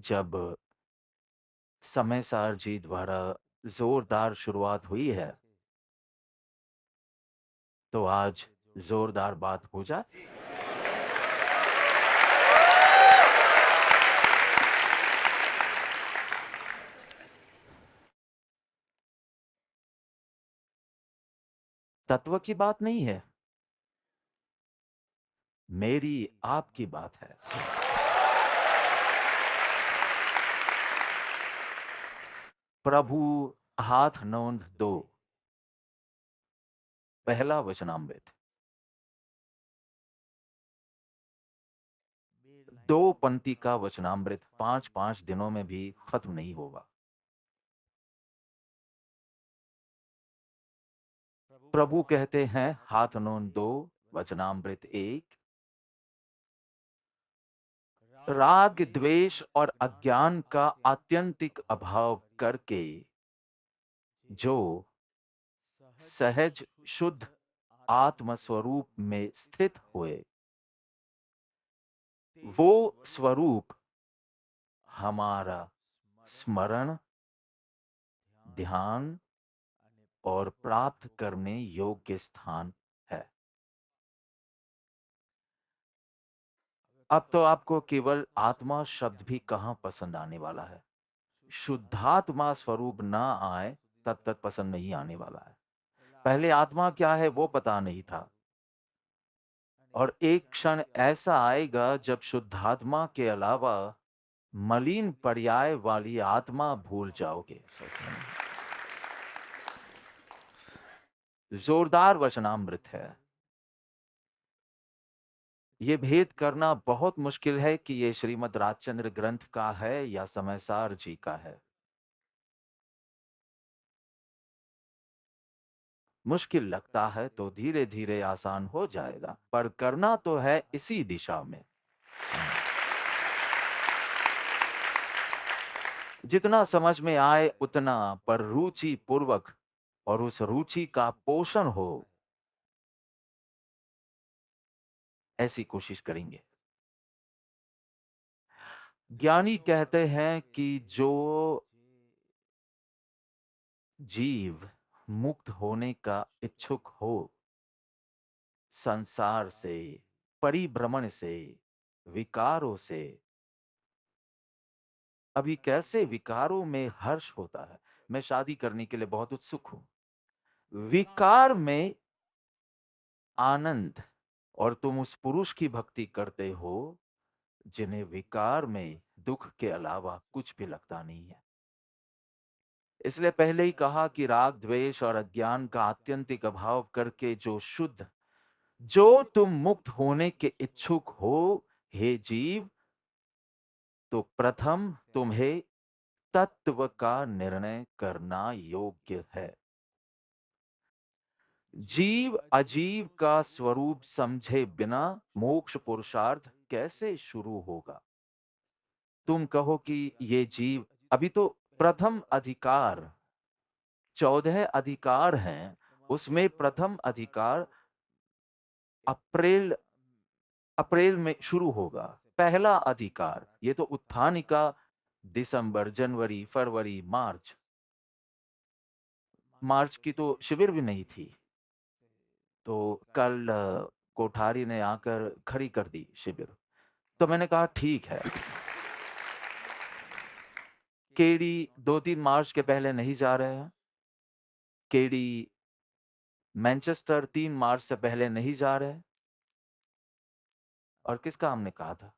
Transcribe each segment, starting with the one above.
जब समय सार जी द्वारा जोरदार शुरुआत हुई है, तो आज जोरदार बात हो जाए। तत्व की बात नहीं है, मेरी आपकी बात है। प्रभु हाथ नोंद दो, पहला वचनामृत। 2 पंक्ति का वचनामृत 5-5 दिनों में भी खत्म नहीं होगा। प्रभु कहते हैं हाथ नोंद दो, वचनामृत 1। राग, द्वेष और अज्ञान का आत्यंतिक अभाव करके जो सहज शुद्ध आत्म स्वरूप में स्थित हुए, वो स्वरूप हमारा स्मरण, ध्यान और प्राप्त करने योग्य स्थान है। अब तो आपको केवल आत्मा शब्द भी कहाँ पसंद आने वाला है। शुद्धात्मा स्वरूप ना आए तब तक पसंद नहीं आने वाला है। पहले आत्मा क्या है वो पता नहीं था, और एक क्षण ऐसा आएगा जब शुद्धात्मा के अलावा मलिन पर्याय वाली आत्मा भूल जाओगे। जोरदार वचनामृत है। ये भेद करना बहुत मुश्किल है कि ये श्रीमद् राजचंद्र ग्रंथ का है या समयसार जी का है। मुश्किल लगता है तो धीरे धीरे आसान हो जाएगा, पर करना तो है इसी दिशा में। जितना समझ में आए उतना, पर रुचि पूर्वक, और उस रुचि का पोषण हो, ऐसी कोशिश करेंगे। ज्ञानी कहते हैं कि जो जीव मुक्त होने का इच्छुक हो, संसार से, परिभ्रमण से, विकारों से। अभी कैसे विकारों में हर्ष होता है। मैं शादी करने के लिए बहुत उत्सुक हूं। विकार में आनंद, और तुम उस पुरुष की भक्ति करते हो जिन्हें विकार में दुख के अलावा कुछ भी लगता नहीं है। इसलिए पहले ही कहा कि राग, द्वेष और अज्ञान का आत्यंतिक अभाव करके जो शुद्ध, जो तुम मुक्त होने के इच्छुक हो, हे जीव, तो प्रथम तुम्हें तत्व का निर्णय करना योग्य है। जीव अजीव का स्वरूप समझे बिना मोक्ष पुरुषार्थ कैसे शुरू होगा। तुम कहो कि ये जीव, अभी तो प्रथम अधिकार, 14 अधिकार हैं, उसमें प्रथम अधिकार अप्रैल अप्रैल में शुरू होगा। पहला अधिकार, ये तो उत्थानिका दिसंबर, जनवरी, फरवरी, मार्च। मार्च की तो शिविर भी नहीं थी, तो कल कोठारी ने आकर खड़ी कर दी शिविर। तो मैंने कहा ठीक है, केडी 2-3 मार्च के पहले नहीं जा रहे हैं। केडी मैनचेस्टर 3 मार्च से पहले नहीं जा रहे। और किसका हमने कहा था?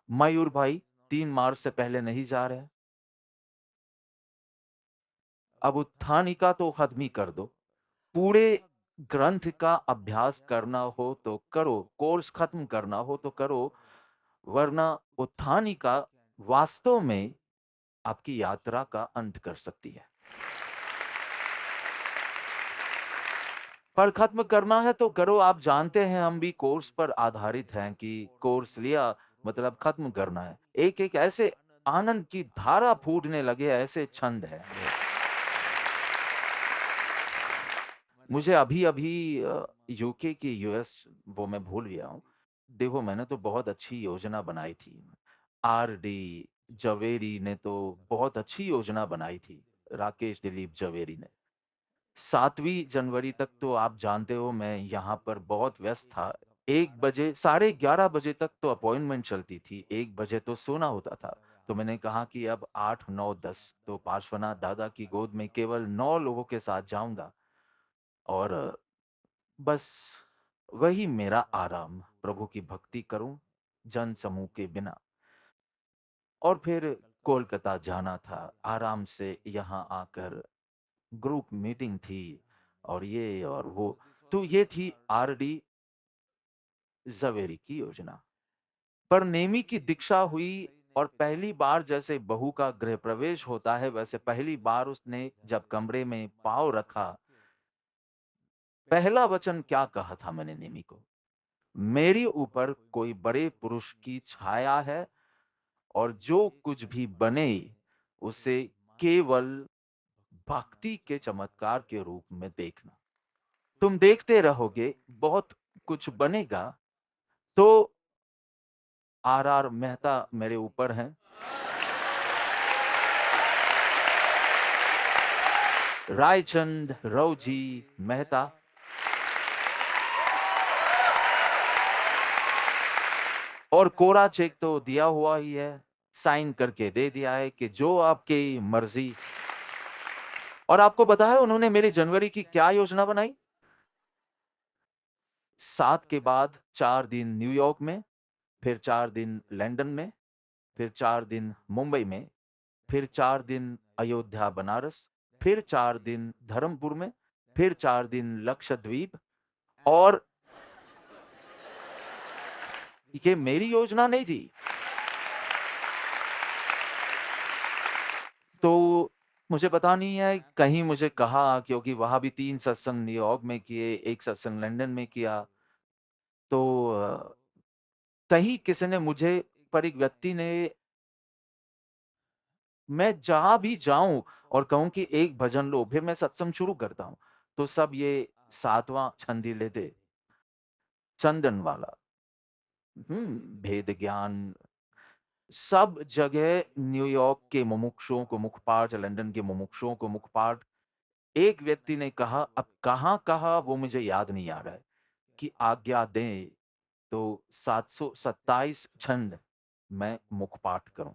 मयूर भाई 3 मार्च से पहले नहीं जा रहे। अब उत्थानिका तो खत्म ही कर दो। पूरे ग्रंथ का अभ्यास करना हो तो करो, कोर्स खत्म करना हो तो करो, वरना उत्थानिका वास्तव में आपकी यात्रा का अंत कर सकती है। पर खत्म करना है तो करो। आप जानते हैं हम भी कोर्स पर आधारित हैं कि कोर्स लिया मतलब खत्म करना है। एक-एक ऐसे आनंद की धारा फूटने लगे, ऐसे छंद है। मुझे अभी-अभी यूके की यूएस, वो मैं भूल गया हूँ। देखो मैंने तो बहुत अच्छी योजना बनाई थी। आरडी, जवेरी ने तो बहुत अच्छी योजना बनाई थी, राकेश दिलीप जवेरी ने। 7वीं जनवरी तक तो आप जानते हो मैं यहाँ पर बहुत व्यस्त था। 1 बजे, साढ़े 11 बजे तक तो अपॉइंटमेंट चलती थी, 1 बजे तो सोना होता था। तो मैंने कहा कि अब 8, 9, 10 तो पार्श्वनाथ दादा की गोद में केवल 9 लोगों के साथ जाऊँगा और बस वही मेरा आराम, प्रभु की भक्ति करूँ, जन समूह के बिना। और फिर कोलकाता जाना था, आराम से यहाँ आकर ग्रुप मीटिंग थी और ये और वो। तो ये थी आरडी ज़वेरी की योजना। पर नेमी की दीक्षा हुई और पहली बार जैसे बहू का गृह प्रवेश होता है, वैसे पहली बार उसने जब कमरे में पाँव रखा, पहला वचन क्या कहा था मैंने नेमी को? मेरे ऊपर कोई बड़े पुरुष की छाया है और जो कुछ भी बने, उसे केवल भक्ति के चमत्कार के रूप में देखना। तुम देखते रहोगे, बहुत कुछ बनेगा। तो आर.आर. मेहता मेरे ऊपर हैं। रायचंद रावजी मेहता और कोरा चेक तो दिया हुआ ही है, साइन करके दे दिया है कि जो आपकी मर्जी। और आपको पता है उन्होंने मेरी जनवरी की क्या योजना बनाई? 7 के बाद 4 दिन न्यूयॉर्क में, फिर 4 दिन लंदन में, फिर 4 दिन मुंबई में, फिर 4 दिन अयोध्या बनारस, फिर 4 दिन धर्मपुर में, फिर 4 दिन लक्षद्वीप। और ये मेरी योजना नहीं थी। तो मुझे पता नहीं है, कहीं मुझे कहा, क्योंकि वहाँ भी 3 सत्संग न्यूयॉर्क में किए, 1 सत्संग लंदन में किया। तो कहीं किसी ने मुझे, पर एक व्यक्ति ने, मैं जहाँ भी जाऊँ और कहूँ कि एक भजन लो, फिर मैं सत्संग शुरू करता हूँ, तो सब ये 7वां छंद ही लेते, चंदन वाला। भेद ज्ञान सब जगह, न्यूयॉर्क के मुमुक्षुओं को मुखपाठ, लंदन के मुमुक्षुओं को मुखपाठ। एक व्यक्ति ने कहा, अब कहाँ कहा वो मुझे याद नहीं आ रहा है, कि आज्ञा दें तो 727 छंद मैं मुखपाठ करूं।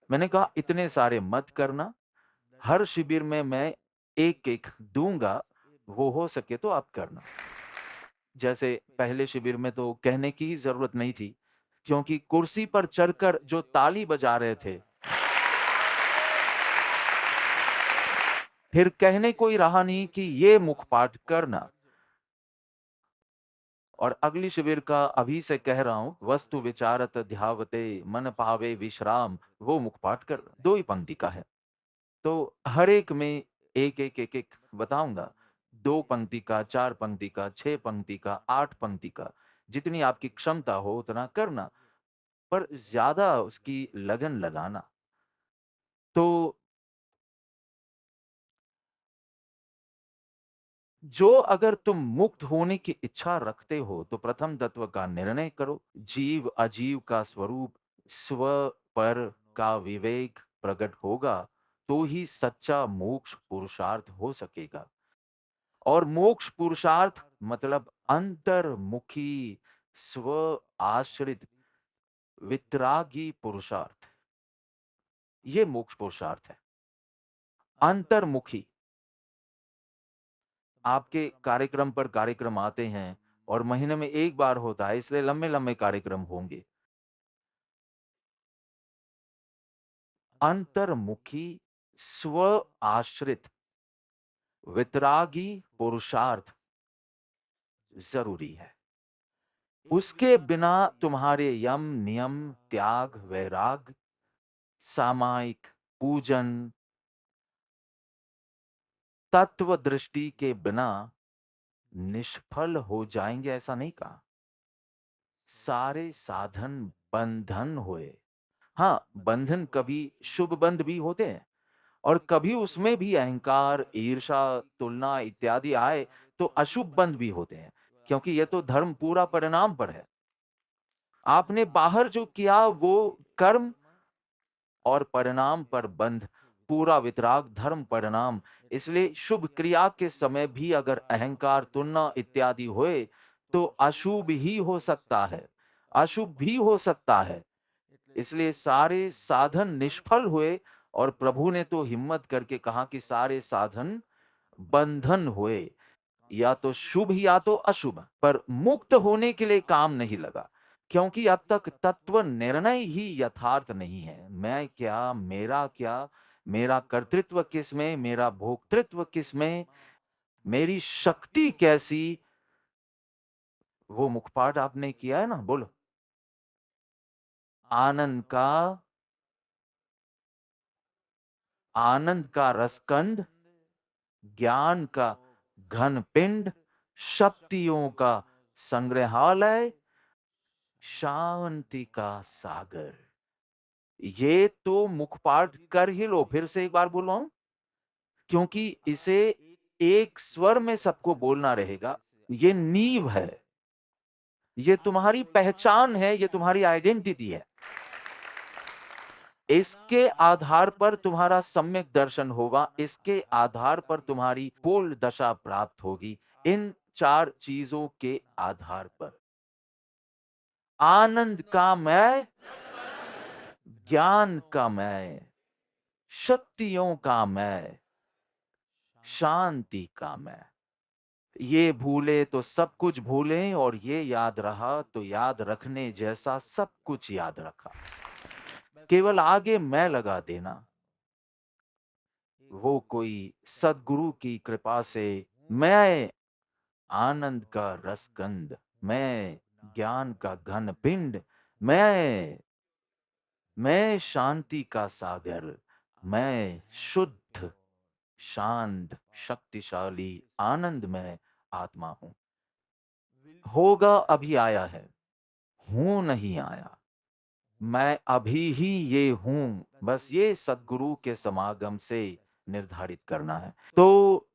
मैंने कहा इतने सारे मत करना, हर शिविर में मैं एक एक दूंगा, वो हो सके तो आप करना। जैसे पहले शिविर में तो कहने की ही जरूरत नहीं थी, क्योंकि कुर्सी पर चढ़कर जो ताली बजा रहे थे, फिर कहने कोई रहा नहीं कि ये मुखपाठ करना। और अगली शिविर का अभी से कह रहा हूं, वस्तु विचारत ध्यावते मन पावे विश्राम, वो मुखपाठ कर 2 ही पंक्ति का है। तो हर एक में एक बताऊंगा, 2 पंक्ति का, 4 पंक्ति का, 6 पंक्ति का, 8 पंक्ति का, जितनी आपकी क्षमता हो उतना करना, पर ज्यादा उसकी लगन लगाना। तो जो अगर तुम मुक्त होने की इच्छा रखते हो, तो प्रथम तत्व का निर्णय करो। जीव अजीव का स्वरूप, स्व पर का विवेक प्रकट होगा, तो ही सच्चा मोक्ष पुरुषार्थ हो सकेगा। और मोक्ष पुरुषार्थ मतलब अंतर्मुखी, स्व आश्रित, वितरागी पुरुषार्थ, ये मोक्ष पुरुषार्थ है। अंतर्मुखी, आपके कार्यक्रम पर कार्यक्रम आते हैं और महीने में 1 बार होता है, इसलिए लंबे-लंबे कार्यक्रम होंगे। अंतर्मुखी, स्व आश्रित, वितरागी पुरुषार्थ जरूरी है। उसके बिना तुम्हारे यम, नियम, त्याग, वैराग, सामायिक पूजन, तत्व दृष्टि के बिना निष्फल हो जाएंगे, ऐसा नहीं कहा। सारे साधन बंधन हुए। हाँ, बंधन कभी शुभ बंध भी होते हैं और कभी उसमें भी अहंकार, ईर्षा, तुलना इत्यादि आए तो अशुभ बंध भी होते हैं, क्योंकि ये तो धर्म पूरा परिणाम पर है। आपने बाहर जो किया वो कर्म और परिणाम पर बंध, पूरा वितराग धर्म परिणाम। इसलिए शुभ क्रिया के समय भी अगर अहंकार, तुलना इत्यादि होए, तो अशुभ ही हो सकता है, अशुभ भी हो सकता है। इसलिए सारे साधन निष्फल हुए और प्रभु ने तो हिम्मत करके कहा कि सारे साधन बंधन हुए, या तो शुभ या तो अशुभ, पर मुक्त होने के लिए काम नहीं लगा, क्योंकि अब तक तत्व निर्णय ही यथार्थ नहीं है। मैं क्या, मेरा क्या, मेरा कर्तृत्व किसमें, मेरा भोक्तृत्व किसमें, मेरी शक्ति कैसी। वो मुखपाठ आपने किया है ना, बोलो। आनंद का, आनंद का रसकंद, ज्ञान का घन पिंड, शक्तियों का संग्रहालय, शांति का सागर। ये तो मुखपाठ कर ही लो। फिर से एक बार बोलवाऊं, क्योंकि इसे एक स्वर में सबको बोलना रहेगा। ये नींव है, ये तुम्हारी पहचान है, ये तुम्हारी आइडेंटिटी है। इसके आधार पर तुम्हारा सम्यक दर्शन होगा, इसके आधार पर तुम्हारी पूर्ण दशा प्राप्त होगी। इन चार चीजों के आधार पर, आनंद का मैं, ज्ञान का मैं, शक्तियों का मैं, शांति का मैं। ये भूले तो सब कुछ भूलें, और ये याद रहा तो याद रखने जैसा सब कुछ याद रखा। केवल आगे मैं लगा देना। वो कोई सद्गुरु की कृपा से मैं आनंद का रसगंध, मैं ज्ञान का घन पिंड, मैं शांति का सागर, मैं शुद्ध, शांत, शक्तिशाली, आनंदमय आत्मा हूं। होगा अभी आया है, हूं नहीं आया। मैं अभी ही ये हूं, बस ये सद्गुरु के समागम से निर्धारित करना है। तो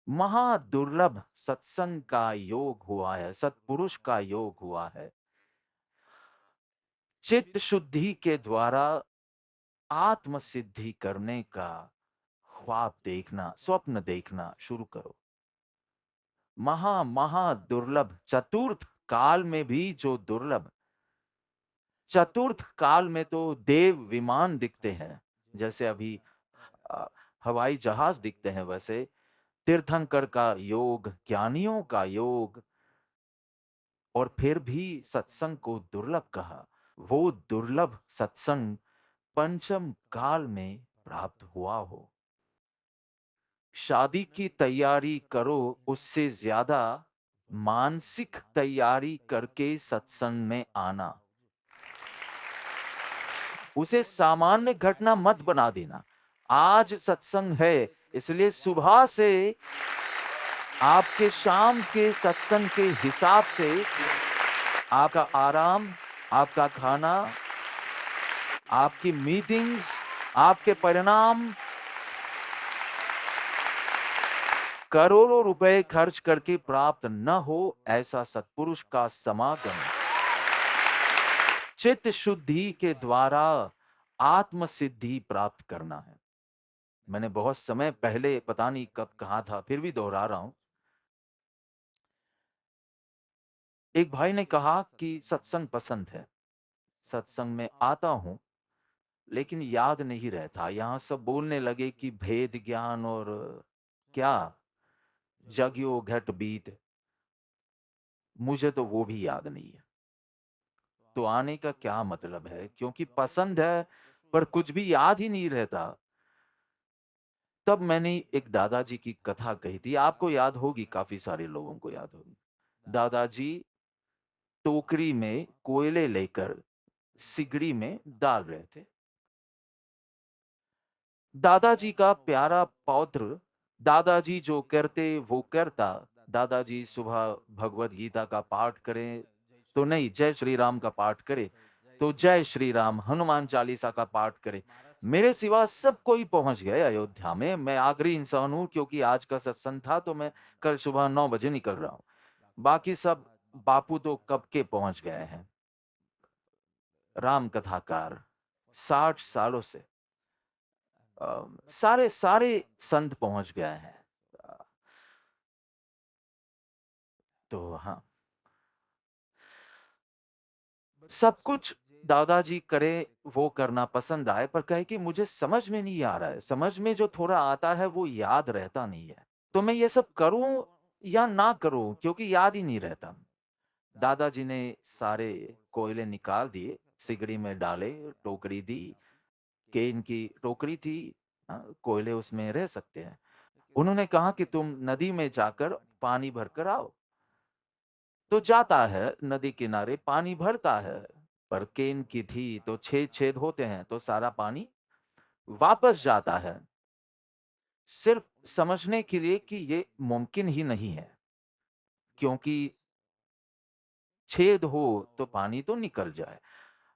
महादुर्लभ सत्संग का योग हुआ है, सत्पुरुष का योग हुआ है। चित्त शुद्धि के द्वारा आत्म सिद्धि करने का ख्वाब देखना, स्वप्न देखना शुरू करो। महा दुर्लभ, चतुर्थ काल में भी जो दुर्लभ, चतुर्थ काल में तो देव विमान दिखते हैं, जैसे अभी अ, हवाई जहाज दिखते हैं, वैसे तीर्थंकर का योग, ज्ञानियों का योग। और फिर भी सत्संग को दुर्लभ कहा। वो दुर्लभ सत्संग पंचम काल में प्राप्त हुआ हो। शादी की तैयारी करो, उससे ज्यादा मानसिक तैयारी करके सत्संग में आना। उसे सामान्य घटना मत बना देना। आज सत्संग है, इसलिए सुबह से आपके शाम के सत्संग के हिसाब से आपका आराम, आपका खाना, आपकी मीटिंग्स, आपके परिणाम, करोड़ों रुपए खर्च करके प्राप्त न हो, ऐसा सत्पुरुष का समागम चित्त शुद्धि के द्वारा आत्म सिद्धि प्राप्त करना है। मैंने बहुत समय पहले पता नहीं कब कहा था, फिर भी दोहरा रहा हूं। एक भाई ने कहा कि सत्संग पसंद है, सत्संग में आता हूं, लेकिन याद नहीं रहता। यहां सब बोलने लगे कि भेद ज्ञान और क्या जग्यो घट बीत, मुझे तो वो भी याद नहीं है। तो आने का क्या मतलब है, क्योंकि पसंद है पर कुछ भी याद ही नहीं रहता। तब मैंने एक दादाजी की कथा कही थी, आपको याद होगी, काफी सारे लोगों को याद होगी। दादाजी टोकरी में कोयले लेकर सिगड़ी में डाल रहे थे। दादाजी का प्यारा पौत्र, दादाजी जो करते वो करता। दादाजी सुबह भगवत गीता का पाठ करें तो नहीं, जय श्री राम का पाठ करे तो जय श्री राम, हनुमान चालीसा का पाठ करे। मेरे सिवा सब कोई पहुंच गए अयोध्या में। मैं आखिरी इंसान हूं, क्योंकि आज का सत्संग था तो मैं कल सुबह 9 बजे निकल रहा हूं। बाकी सब बापू तो कब के पहुंच गए हैं। राम कथाकार 60 सालों से सारे सारे संत पहुंच गए हैं। अ, तो हाँ, सब कुछ दादाजी करे वो करना पसंद आए, पर कहे कि मुझे समझ में नहीं आ रहा है, समझ में जो थोड़ा आता है वो याद रहता नहीं है, तो मैं ये सब करूं या ना करूं क्योंकि याद ही नहीं रहता। दादाजी ने सारे कोयले निकाल दिए, सिगड़ी में डाले, टोकरी दी, केन की टोकरी थी, कोयले उसमें रह सकते हैं। उन्होंने कहा कि तुम नदी में जाकर पानी भरकर आओ। तो जाता है, नदी किनारे पानी भरता है, पर केन की थी तो छेद छेद होते हैं, तो सारा पानी वापस जाता है, सिर्फ समझने के लिए कि ये मुमकिन ही नहीं है, क्योंकि छेद हो तो पानी तो निकल जाए।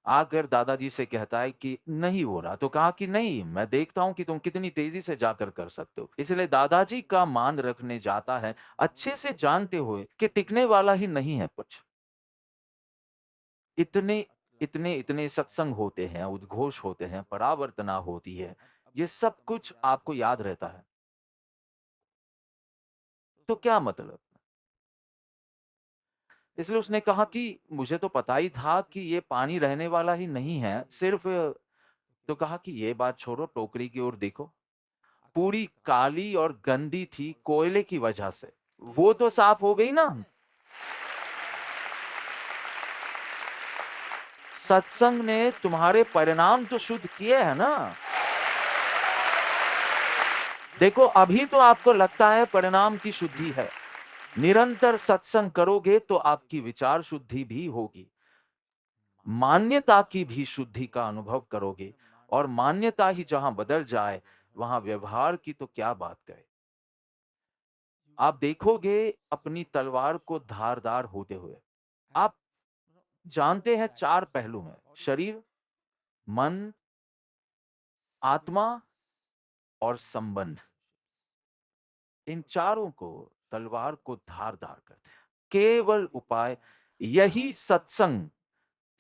आकर दादाजी से कहता है कि नहीं हो रहा, तो कहा कि नहीं, मैं देखता हूं कि तुम कितनी तेजी से जाकर कर सकते हो। इसलिए दादाजी का मान रखने जाता है, अच्छे से जानते हुए कि टिकने वाला ही नहीं है कुछ। इतने इतने इतने सत्संग होते हैं, उद्घोष होते हैं, परावर्तना होती है, ये सब कुछ आपको याद रहता है। तो क्या मतलब? इसलिए उसने कहा कि मुझे तो पता ही था कि ये पानी रहने वाला ही नहीं है, सिर्फ। तो कहा कि ये बात छोड़ो, टोकरी की ओर देखो, पूरी काली और गंदी थी कोयले की वजह से, वो तो साफ हो गई ना। सत्संग ने तुम्हारे परिणाम तो शुद्ध किए हैं ना। देखो, अभी तो आपको लगता है परिणाम की शुद्धि है, निरंतर सत्संग करोगे तो आपकी विचार शुद्धि भी होगी, मान्यता की भी शुद्धि का अनुभव करोगे, और मान्यता ही जहां बदल जाए वहां व्यवहार की तो क्या बात करें। आप देखोगे अपनी तलवार को धारदार होते हुए। आप जानते हैं 4 पहलू हैं, शरीर, मन, आत्मा और संबंध। इन चारों को, तलवार को धारदार करते हैं। केवल उपाय यही सत्संग,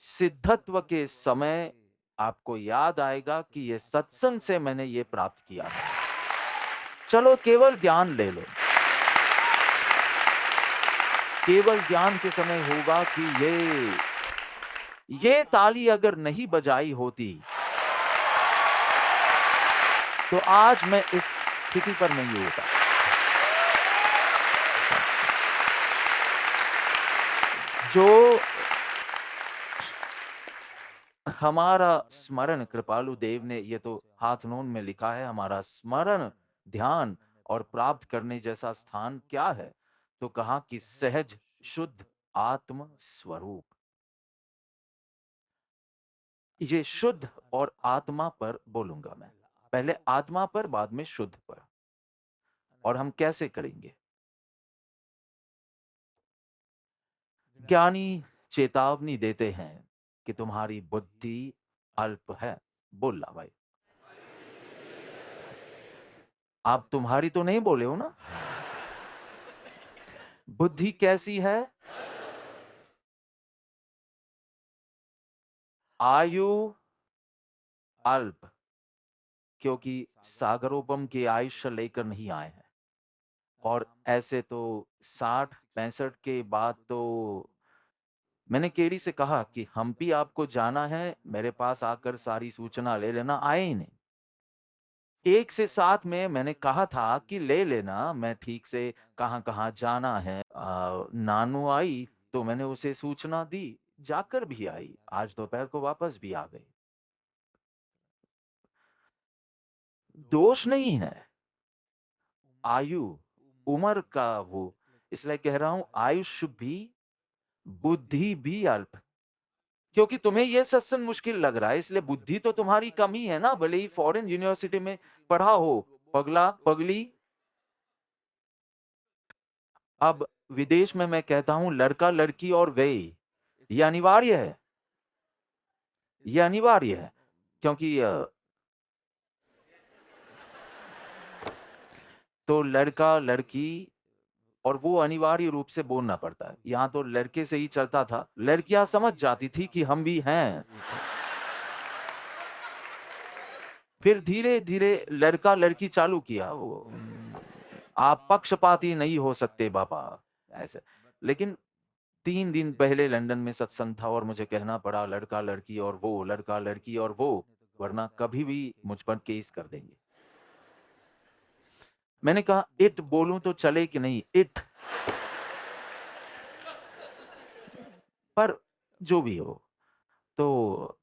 सिद्धत्व के समय आपको याद आएगा कि ये सत्संग से मैंने ये प्राप्त किया था। चलो केवल ज्ञान ले लो, केवल ज्ञान के समय होगा कि ये ताली अगर नहीं बजाई होती तो आज मैं इस स्थिति पर नहीं होता। जो हमारा स्मरण, कृपालु देव ने ये तो हाथ नोन में लिखा है, हमारा स्मरण, ध्यान और प्राप्त करने जैसा स्थान क्या है? तो कहा कि सहज शुद्ध आत्म स्वरूप। ये शुद्ध और आत्मा पर बोलूंगा मैं, पहले आत्मा पर, बाद में शुद्ध पर। और हम कैसे करेंगे? ज्ञानी चेतावनी देते हैं कि तुम्हारी बुद्धि अल्प है। बोल ला भाई, आप तुम्हारी तो नहीं बोले हो ना? बुद्धि कैसी है? आयु अल्प, क्योंकि सागरोपम के आयुष्य लेकर नहीं आए हैं। और ऐसे तो 60-65 के बाद तो मैंने केरी से कहा कि हम भी आपको जाना है, मेरे पास आकर सारी सूचना ले लेना, आए ही नहीं। 1 से 7 में मैंने कहा था कि ले लेना, मैं ठीक से कहाँ-कहाँ जाना है। नानू आई तो मैंने उसे सूचना दी, जाकर भी आई, आज दोपहर को वापस भी आ गई। दोष नहीं है, आयु, उम्र का वो, इसलिए कह रहा हूं आयुष्य भी, बुद्धि भी अल्प। क्योंकि तुम्हें ये सत्संग मुश्किल लग रहा है, इसलिए बुद्धि तो तुम्हारी कम ही है ना, भले ही फॉरेन यूनिवर्सिटी में पढ़ा हो, पगला पगली। अब विदेश में मैं कहता हूं लड़का लड़की और वे, ये अनिवार्य है, ये अनिवार्य है, क्योंकि तो लड़का लड़की, और वो अनिवार्य रूप से बोलना पड़ता है। यहाँ तो लड़के से ही चलता था, लड़कियां समझ जाती थी कि हम भी हैं। फिर धीरे-धीरे लड़का-लड़की चालू किया वो आप पक्षपाती नहीं हो सकते बाबा, ऐसे। लेकिन 3 दिन पहले लंदन में सत्संग था और मुझे कहना पड़ा लड़का-लड़की और वो, लड़का-लड़की और वो, वरना कभी भी मुझ पर केस कर देंगे। मैंने कहा इट बोलूँ तो चले कि नहीं? इट। पर जो भी हो, तो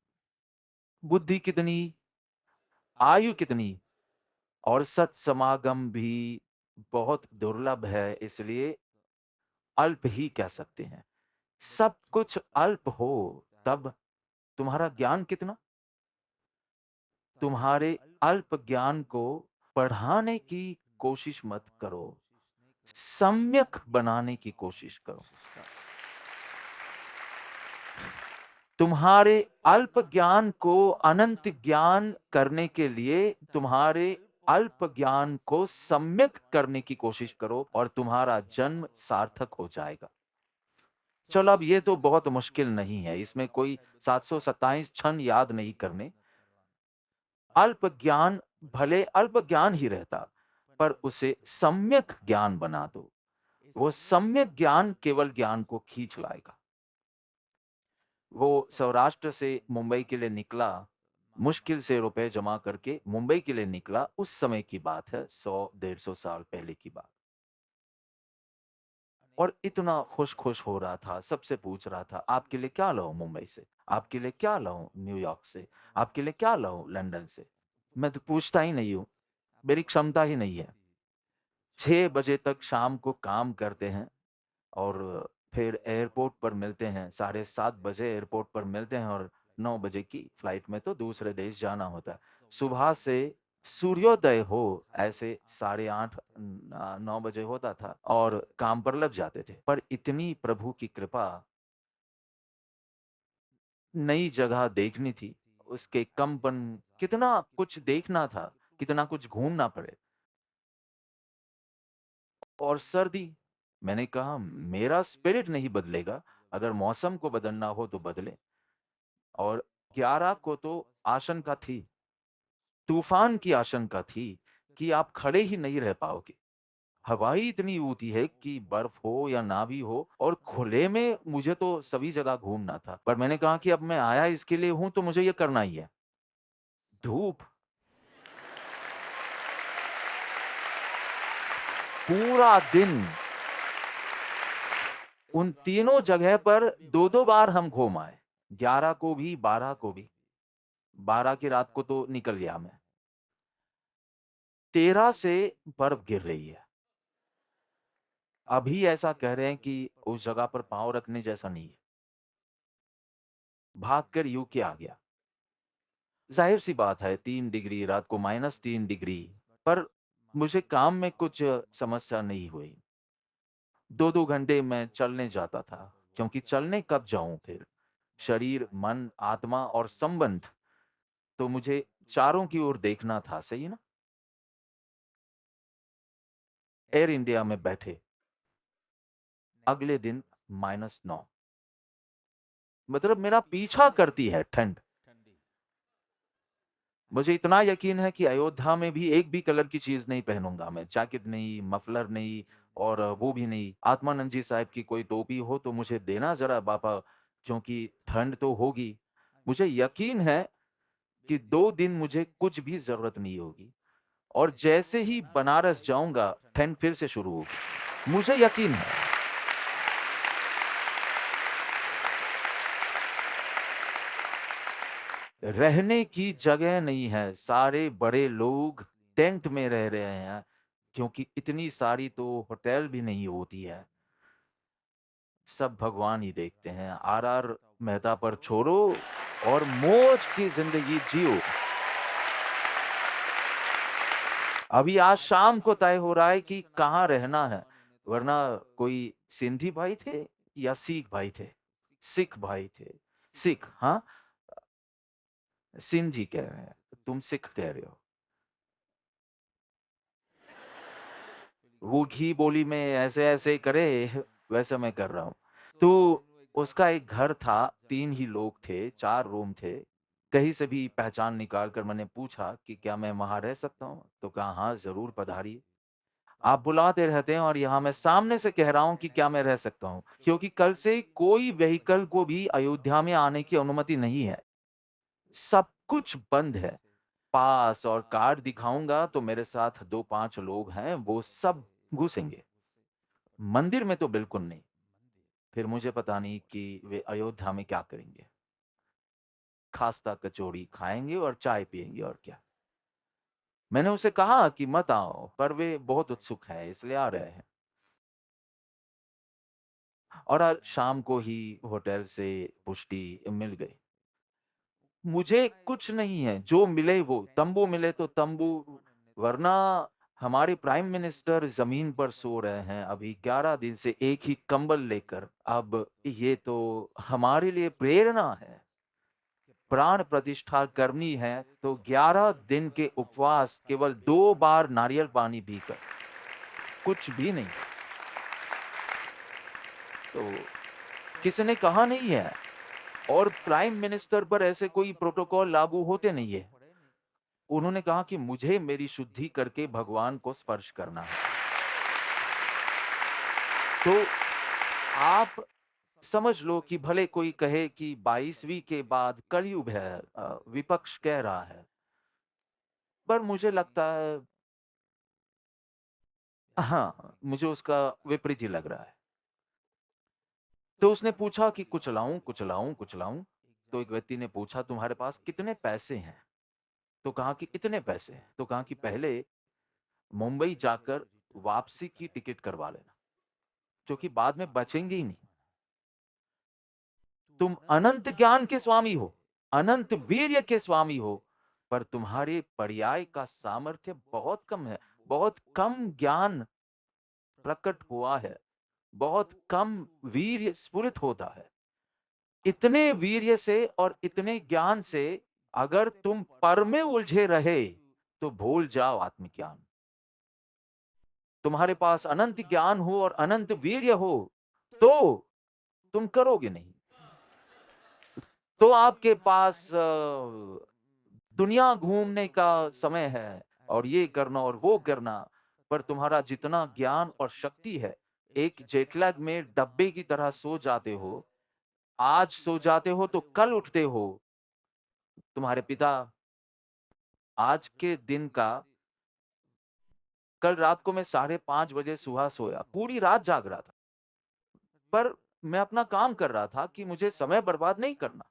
बुद्धि कितनी, आयु कितनी और सत्समागम भी बहुत दुर्लभ है, इसलिए अल्प ही कह सकते हैं। सब कुछ अल्प हो, तब तुम्हारा ज्ञान कितना? तुम्हारे अल्प ज्ञान को बढ़ाने की कोशिश मत करो, सम्यक बनाने की कोशिश करो। तुम्हारे अल्प ज्ञान को अनंत ज्ञान करने के लिए तुम्हारे अल्प ज्ञान को सम्यक करने की कोशिश करो और तुम्हारा जन्म सार्थक हो जाएगा। चलो अब ये तो बहुत मुश्किल नहीं है, इसमें कोई 727 क्षण याद नहीं करने। अल्प ज्ञान भले अल्प ज्ञान ही रहता, पर उसे सम्यक ज्ञान बना दो। वो सम्यक ज्ञान केवल ज्ञान को खींच लाएगा। वो सौराष्ट्र से मुंबई के लिए निकला, मुश्किल से रुपए जमा करके मुंबई के लिए निकला। उस समय की बात है, 100-150 साल पहले की बात। और इतना खुश-खुश हो रहा था, सबसे पूछ रहा था, "आपके लिए क्या लाऊँ मुंबई से? आपके लिए क्या लाऊँ न्यूयॉर्क से? आपके लिए क्या लाऊँ लंदन से?" मैं तो पूछता ही नहीं हूँ, मेरी क्षमता ही नहीं है। 6 बजे तक शाम को काम करते हैं और फिर एयरपोर्ट पर मिलते हैं, 7:30 बजे एयरपोर्ट पर मिलते हैं और 9 बजे की फ्लाइट में तो दूसरे देश जाना होता है। सुबह से सूर्योदय हो ऐसे 8:30 9 बजे होता था और काम पर लग जाते थे। पर इतनी प्रभु की कृपा, नई जगह देखनी थी, उसके कंपन, कितना कुछ देखना था, कितना कुछ घूमना पड़े और सर्दी। मैंने कहा मेरा स्पिरिट नहीं बदलेगा, अगर मौसम को बदलना हो तो बदले। और 11 को तो आशंका थी, तूफान की आशंका थी कि आप खड़े ही नहीं रह पाओगे। हवा ही इतनी होती है कि बर्फ हो या ना भी हो और खुले में मुझे तो सभी जगह घूमना था। पर मैंने कहा कि अब मैं आया इसके लिए हूँ तो मुझे ये करना ही है। धूप, पूरा दिन उन तीनों जगह पर 2-2 बार हम घूम आए। 11 को भी, 12 को भी। 12 की रात को तो निकल गया मैं। 13 से बर्फ गिर रही है। अभी ऐसा कह रहे हैं कि उस जगह पर पाँव रखने जैसा नहीं है। भागकर यूके आ गया। ज़ाहिर-सी बात है 3 डिग्री, रात को -3 डिग्री, पर मुझे काम में कुछ समस्या नहीं हुई। 2-2 घंटे मैं चलने जाता था, क्योंकि चलने कब जाऊँ फिर? शरीर, मन, आत्मा और संबंध, तो मुझे चारों की ओर देखना था, सही ना? एयर इंडिया में बैठे, अगले दिन -9, मतलब मेरा पीछा करती है ठंड। मुझे इतना यकीन है कि अयोध्या में भी एक भी कलर की चीज़ नहीं पहनूँगा मैं, जैकेट नहीं, मफलर नहीं और वो भी नहीं। आत्मानंद जी साहब की कोई टोपी हो तो मुझे देना ज़रा बाबा, क्योंकि ठंड तो होगी। मुझे यकीन है कि 2 दिन मुझे कुछ भी ज़रूरत नहीं होगी और जैसे ही बनारस जाऊँगा, ठंड फिर से शुरू होगी। मुझे यकीन है। रहने की जगह नहीं है, सारे बड़े लोग टेंट में रह रहे हैं, क्योंकि इतनी सारी तो होटल भी नहीं होती है। सब भगवान ही देखते हैं। आर.आर. मेहता पर छोड़ो और मौज की ज़िंदगी जियो। अभी आज शाम को तय हो रहा है कि कहाँ रहना है, वरना कोई सिंधी भाई थे या सिख भाई थे? सिख भाई थे। सिख, हाँ? सिंधी कह रहे हैं, तुम सिख कह रहे हो। वो घी बोली में ऐसे-ऐसे करे, वैसा मैं कर रहा हूँ। तो उसका एक घर था, 3 ही लोग थे, 4 रूम थे। कहीं से भी पहचान निकाल कर मैंने पूछा कि क्या मैं वहाँ रह सकता हूँ? तो कहा हाँ, ज़रूर पधारिए। आप बुलाते रहते हैं और यहाँ मैं सामने से कह रहा हूँ कि क्या मैं रह सकता हूँ? क्योंकि कल से कोई व्हीकल को भी अयोध्या में आने की अनुमति नहीं है। सब कुछ बंद है। पास और कार्ड दिखाऊँगा तो मेरे साथ 2-5 लोग हैं, वो सब घुसेंगे। मंदिर में तो बिल्कुल नहीं। फिर मुझे पता नहीं कि वे अयोध्या में क्या करेंगे? खास्ता कचौड़ी खाएँगे और चाय पिएँगे और क्या। मैंने उसे कहा कि मत आओ, पर वे बहुत उत्सुक हैं इसलिए आ रहे हैं। और आज शाम को ही होटल से पुष्टि मिल गई। मुझे कुछ नहीं है, जो मिले वो, तंबू मिले तो तंबू, वरना हमारे प्राइम मिनिस्टर ज़मीन पर सो रहे हैं अभी 11 दिन से एक ही कंबल लेकर। अब ये तो हमारे लिए प्रेरणा है। प्राण प्रतिष्ठा करनी है तो 11 दिन के उपवास केवल 2 बार नारियल पानी पीकर, कुछ भी नहीं। तो किसी ने कहा नहीं है और प्राइम मिनिस्टर पर ऐसे कोई प्रोटोकॉल लागू होते नहीं है। उन्होंने कहा कि मुझे मेरी शुद्धि करके भगवान को स्पर्श करना है। तो आप समझ लो कि भले कोई कहे कि 22वीं के बाद कलयुग है, विपक्ष कह रहा है, पर मुझे लगता है हाँ, मुझे उसका विपरीत ही लग रहा है। तो उसने पूछा कि कुछ लाऊँ, कुछ लाऊँ, कुछ लाऊँ? तो एक व्यक्ति ने पूछा तुम्हारे पास कितने पैसे हैं? तो कहा कि इतने पैसे हैं। तो कहा कि पहले मुंबई जाकर वापसी की टिकट करवा लेना, क्योंकि बाद में बचेंगे ही नहीं। तुम अनंत ज्ञान के स्वामी हो, अनंत वीर्य के स्वामी हो, पर तुम्हारे पर्याय का सामर्थ्य बहुत कम है। बहुत कम ज्ञान प्रकट हुआ है, बहुत कम वीर्य स्फुरित होता है। इतने वीर्य से और इतने ज्ञान से अगर तुम पर में उलझे रहे, तो भूल जाओ आत्मज्ञान। तुम्हारे पास अनंत ज्ञान हो और अनंत वीर्य हो, तो तुम करोगे नहीं। तो आपके पास दुनिया घूमने का समय है और ये करना और वो करना, पर तुम्हारा जितना ज्ञान और शक्ति है, एक जेटलैग में डब्बे की तरह सो जाते हो। आज सो जाते हो तो कल उठते हो। तुम्हारे पिता आज के दिन का कल रात को मैं 5:30 बजे सुबह सोया, पूरी रात जाग रहा था। पर मैं अपना काम कर रहा था कि मुझे समय बर्बाद नहीं करना।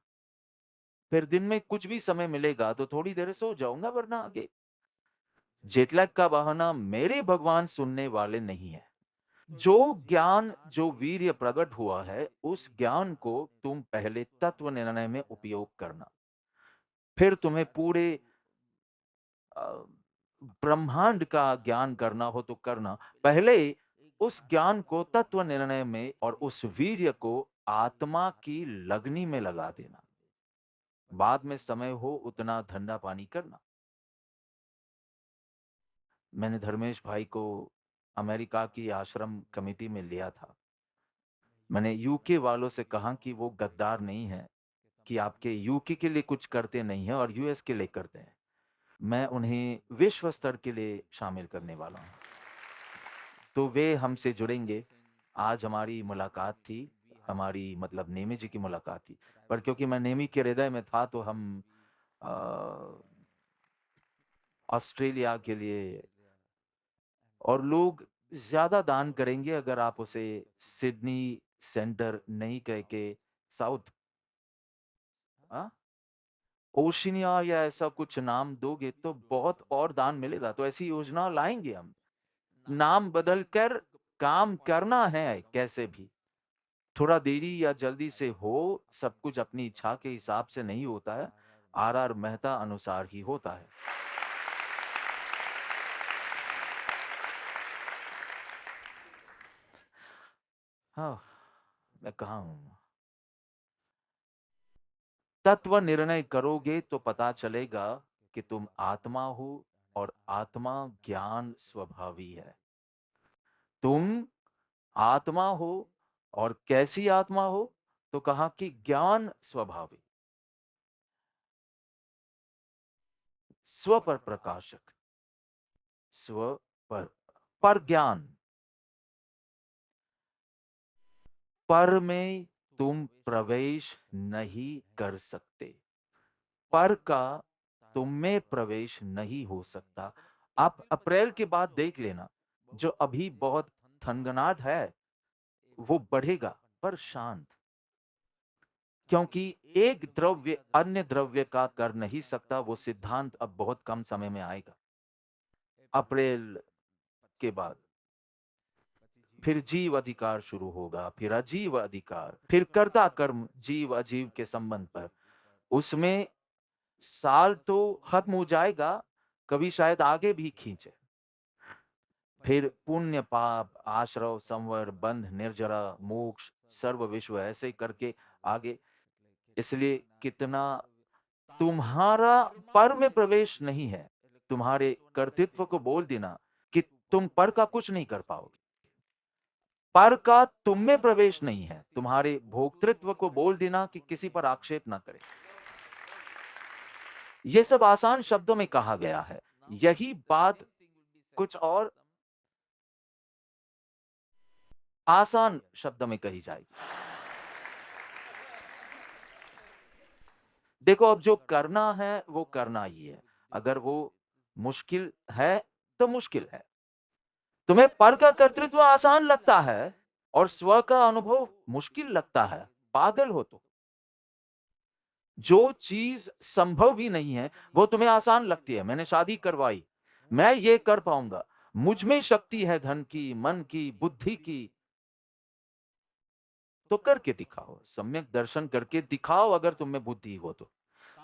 फिर दिन में कुछ भी समय मिलेगा तो थोड़ी देर सो जाऊँगा, वरना आगे जेटलैग का बहाना मेरे भगवान सुनने वाले नहीं हैं। जो ज्ञान, जो वीर्य प्रकट हुआ है, उस ज्ञान को तुम पहले तत्व निर्णय में उपयोग करना। फिर तुम्हें पूरे अ, ब्रह्मांड का ज्ञान करना हो तो करना। पहले उस ज्ञान को तत्व निर्णय में और उस वीर्य को आत्मा की लग्नि में लगा देना। बाद में समय हो उतना धंधा पानी करना। मैंने धर्मेश भाई को अमेरिका की आश्रम कमेटी में लिया था। मैंने यूके वालों से कहा कि वो गद्दार नहीं है, कि आपके यूके के लिए कुछ करते नहीं हैं और यूएस के लिए करते हैं। मैं उन्हें विश्व स्तर के लिए शामिल करने वाला हूँ। तो वे हमसे जुड़ेंगे। आज हमारी मुलाकात थी, हमारी मतलब नेमी जी की मुलाकात थी। पर क्योंकि मैं नेमी के हृदय में था तो हम अ, ऑस्ट्रेलिया के लिए और लोग ज़्यादा दान करेंगे अगर आप उसे सिडनी सेंटर नहीं कह के साउथ हाँ? ओशिनिया या ऐसा कुछ नाम दोगे तो बहुत और दान मिलेगा। तो ऐसी योजना लाएँगे हम। नाम बदल कर काम करना है कैसे भी। थोड़ा देरी या जल्दी से हो, सब कुछ अपनी इच्छा के हिसाब से नहीं होता है। आर.आर. मेहता अनुसार ही होता है। हाँ, मैं कहाँ हूँ? तत्व निर्णय करोगे तो पता चलेगा कि तुम आत्मा हो और आत्मा ज्ञान स्वभावी है। तुम आत्मा हो और कैसी आत्मा हो? तो कहा कि ज्ञान स्वभावी। स्व पर प्रकाशक, स्व पर ज्ञान, पर में तुम प्रवेश नहीं कर सकते, पर का तुम में प्रवेश नहीं हो सकता। आप अप्रैल के बाद देख लेना, जो अभी बहुत थनगनाट है वो बढ़ेगा पर शांत, क्योंकि एक द्रव्य अन्य द्रव्य का कर नहीं सकता। वो सिद्धांत अब बहुत कम समय में आएगा, अप्रैल के बाद। फिर जीव अधिकार शुरू होगा, फिर अजीव अधिकार, फिर कर्ता कर्म जीव अजीव के संबंध पर। उसमें साल तो खत्म हो जाएगा, कभी शायद आगे भी खींचे। फिर पुण्य पाप आश्रव संवर बंध निर्जरा मोक्ष सर्व विश्व ऐसे करके आगे। इसलिए कितना तुम्हारा पर में प्रवेश नहीं है, तुम्हारे कर्तृत्व को बोल देना कि तुम पर का कुछ नहीं कर पाओगे। पर का तुम में प्रवेश नहीं है, तुम्हारे भोक्तृत्व को बोल देना कि किसी पर आक्षेप ना करे। ये सब आसान शब्दों में कहा गया है, यही बात कुछ और आसान शब्दों में कही जाएगी। देखो, अब जो करना है वो करना ही है। अगर वो मुश्किल है तो मुश्किल है। तुम्हें पर का कर्तृत्व आसान लगता है और स्व का अनुभव मुश्किल लगता है, पागल हो तो। जो चीज संभव भी नहीं है वो तुम्हें आसान लगती है। मैंने शादी करवाई, मैं ये कर पाऊंगा, मुझ में शक्ति है धन की, मन की, बुद्धि की। तो करके दिखाओ, सम्यक दर्शन करके दिखाओ। अगर तुम में बुद्धि हो तो,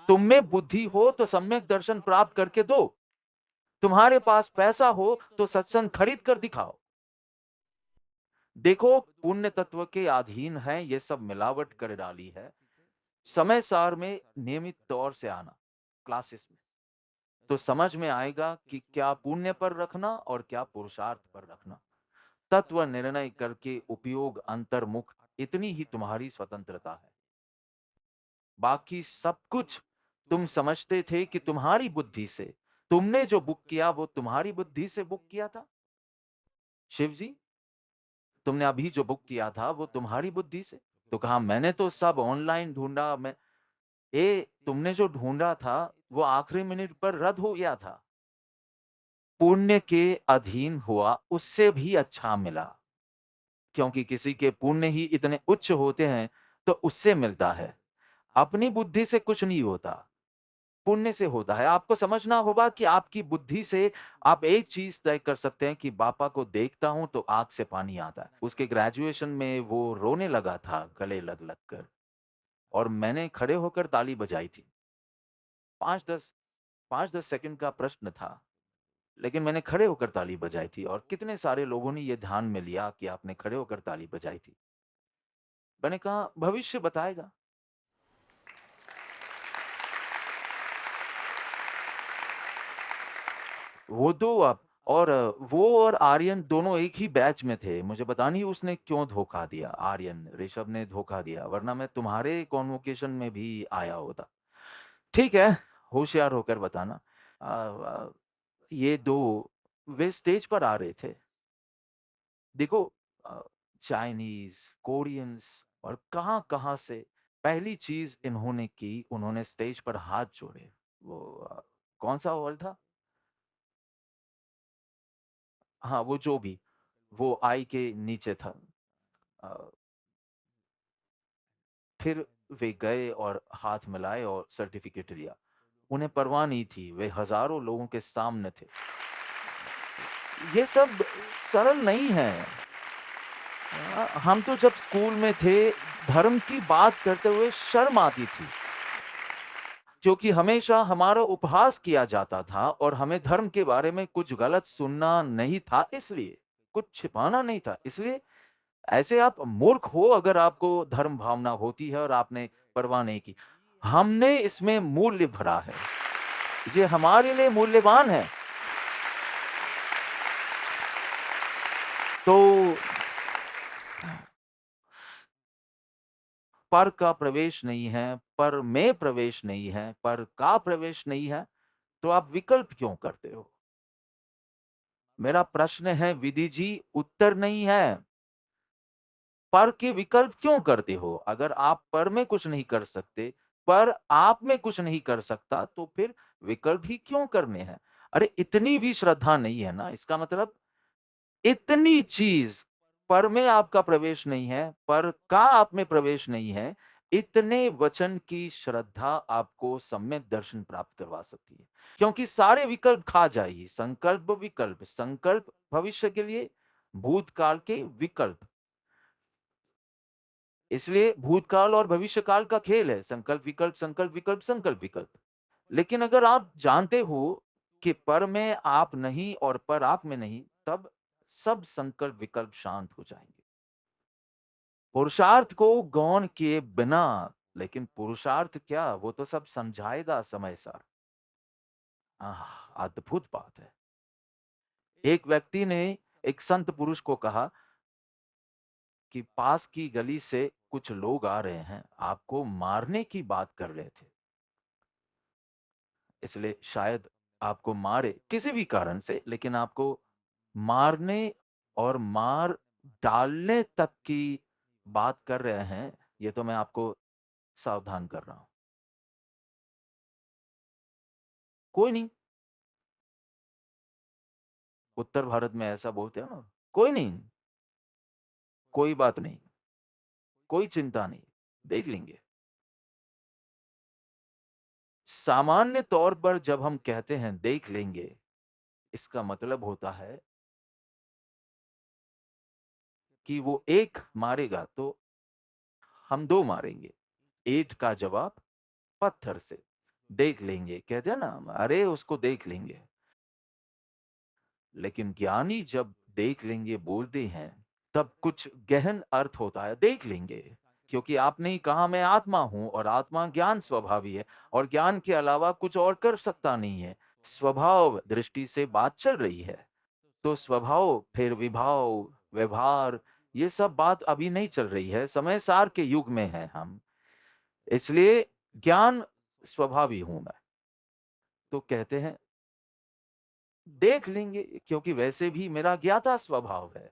तुम में बुद्धि हो तो सम्यक दर्शन प्राप्त करके दो। तुम्हारे पास पैसा हो तो सत्संग खरीद कर दिखाओ। देखो, पुण्य तत्व के अधीन है, ये सब मिलावट कर डाली है। समय सार में नियमित तौर से आना क्लासेस में, तो समझ में आएगा कि क्या पुण्य पर रखना और क्या पुरुषार्थ पर रखना। तत्व निर्णय करके उपयोग अंतर्मुख, इतनी ही तुम्हारी स्वतंत्रता है। बाकी सब कुछ तुम समझते थे कि तुम्हारी बुद्धि से, तुमने जो बुक किया वो तुम्हारी बुद्धि से बुक किया था। शिव जी, तुमने अभी जो बुक किया था वो तुम्हारी बुद्धि से। तो कहा मैंने तो सब ऑनलाइन ढूंढा। मैं तुमने जो ढूंढा था वो आखिरी मिनट पर रद्द हो गया था। पुण्य के अधीन हुआ, उससे भी अच्छा मिला, क्योंकि किसी के पुण्य ही इतने उच्च होते हैं तो उससे मिलता है। अपनी बुद्धि से कुछ नहीं होता, पुण्य से होता है। आपको समझना होगा कि आपकी बुद्धि से आप एक चीज तय कर सकते हैं कि बापा को देखता हूं तो आंख से पानी आता है। उसके ग्रेजुएशन में वो रोने लगा था गले लग लग कर, और मैंने खड़े होकर ताली बजाई थी। 5-10 5-10 सेकंड का प्रश्न था, लेकिन मैंने खड़े होकर ताली बजाई थी। और कितने सारे लोगों ने ये ध्यान में लिया कि आपने खड़े होकर ताली बजाई थी। मैंने कहा भविष्य बताएगा। वो दो आप और वो और आर्यन दोनों एक ही बैच में थे। मुझे पता नहीं उसने क्यों धोखा दिया, आर्यन ऋषभ ने धोखा दिया, वरना मैं तुम्हारे कॉन्वोकेशन में भी आया होता। ठीक है, होशियार होकर बताना। आ, आ, ये दो वे स्टेज पर आ रहे थे। देखो, चाइनीज, कोरियंस और कहाँ कहाँ से। पहली चीज इन्होंने की, उन्होंने स्टेज पर हाथ जोड़े। वो कौन सा हॉल था? हाँ, वो जो भी, वो आई के नीचे था। अ, फिर वे गए और हाथ मिलाए और सर्टिफिकेट लिया। उन्हें परवाह नहीं थी, वे हजारों लोगों के सामने थे। ये सब सरल नहीं है। हम तो जब स्कूल में थे, धर्म की बात करते हुए शर्म आती थी, क्योंकि हमेशा हमारा उपहास किया जाता था और हमें धर्म के बारे में कुछ गलत सुनना नहीं था, इसलिए कुछ छिपाना नहीं था। इसलिए ऐसे आप मूर्ख हो अगर आपको धर्म भावना होती है और आपने परवाह नहीं की। हमने इसमें मूल्य भरा है, ये हमारे लिए मूल्यवान है। तो पर का प्रवेश नहीं है, पर में प्रवेश नहीं है, पर का प्रवेश नहीं है, तो आप विकल्प क्यों करते हो? मेरा प्रश्न है विधि जी, उत्तर नहीं है। पर के विकल्प क्यों करते हो? अगर आप पर में कुछ नहीं कर सकते, पर आप में कुछ नहीं कर सकता, तो फिर विकल्प ही क्यों करने हैं? अरे इतनी भी श्रद्धा नहीं है ना, इसका मतलब इतनी चीज़ पर में आपका प्रवेश नहीं है, पर का आप में प्रवेश नहीं है, इतने वचन की श्रद्धा आपको सम्यक दर्शन प्राप्त करवा सकती है। क्योंकि सारे विकल्प खा जाएगी, संकल्प भविष्य के लिए, भूतकाल के विकल्प। इसलिए भूतकाल और भविष्यकाल का खेल है, संकल्प, विकल्प, संकल्प, विकल्प, संकल्प, विकल्प। लेकिन अगर आप जानते हो कि पर में आप नहीं और पर आप में नहीं, तब सब संकल्प विकल्प शांत हो जाएँगे। पुरुषार्थ को गौण किए बिना, लेकिन पुरुषार्थ क्या, वो तो सब समझाएगा समय सार। आह! अद्भुत बात है। एक व्यक्ति ने एक संत पुरुष को कहा कि पास की गली से कुछ लोग आ रहे हैं, आपको मारने की बात कर रहे थे। इसलिए शायद आपको मारे किसी भी कारण से, लेकिन आपको मारने और मार डालने तक की बात कर रहे हैं, ये तो मैं आपको सावधान कर रहा हूँ। कोई नहीं, उत्तर भारत में ऐसा बोलते हैं ना, कोई नहीं, कोई बात नहीं, कोई चिंता नहीं, देख लेंगे। सामान्य तौर पर जब हम कहते हैं देख लेंगे, इसका मतलब होता है कि वो एक मारेगा तो हम 2 मारेंगे। ईंट का जवाब पत्थर से। देख लेंगे, कहते हैं ना, अरे उसको देख लेंगे। लेकिन ज्ञानी जब देख लेंगे बोलते हैं, तब कुछ गहन अर्थ होता है, देख लेंगे। क्योंकि आपने ही कहा मैं आत्मा हूँ और आत्मा ज्ञान स्वभावी है और ज्ञान के अलावा कुछ और कर सकता नहीं है। स्वभाव दृष्टि से बात चल रही है। तो स्वभाव, फिर विभाव, व्यवहार, ये सब बात अभी नहीं चल रही है, समय सार के युग में हैं हम। इसलिए ज्ञान स्वभावी हूँ मैं। तो कहते हैं देख लेंगे, क्योंकि वैसे भी मेरा ज्ञाता स्वभाव है।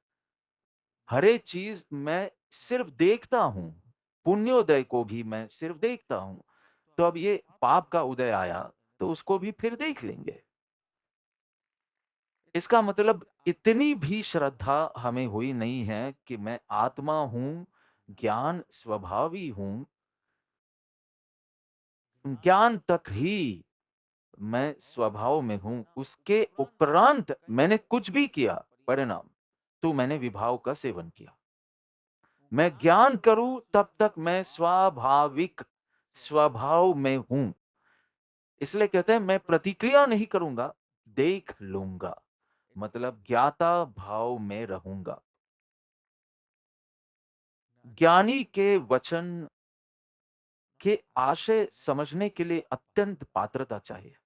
हर एक चीज़ मैं सिर्फ़ देखता हूँ, पुण्योदय को भी मैं सिर्फ़ देखता हूँ। तो अब ये पाप का उदय आया, तो उसको भी फिर देख लेंगे। इसका मतलब इतनी भी श्रद्धा हमें हुई नहीं है कि मैं आत्मा हूँ, ज्ञान स्वभावी हूँ, ज्ञान तक ही मैं स्वभाव में हूँ, उसके उपरांत मैंने कुछ भी किया, परिणाम, तो मैंने विभाव का सेवन किया। मैं ज्ञान करूँ तब तक मैं स्वाभाविक स्वभाव में हूँ। इसलिए कहते हैं मैं प्रतिक्रिया नहीं करूँगा, देख लूँगा। मतलब ज्ञाता भाव में रहूँगा। ज्ञानी के वचन के आशय समझने के लिए अत्यंत पात्रता चाहिए।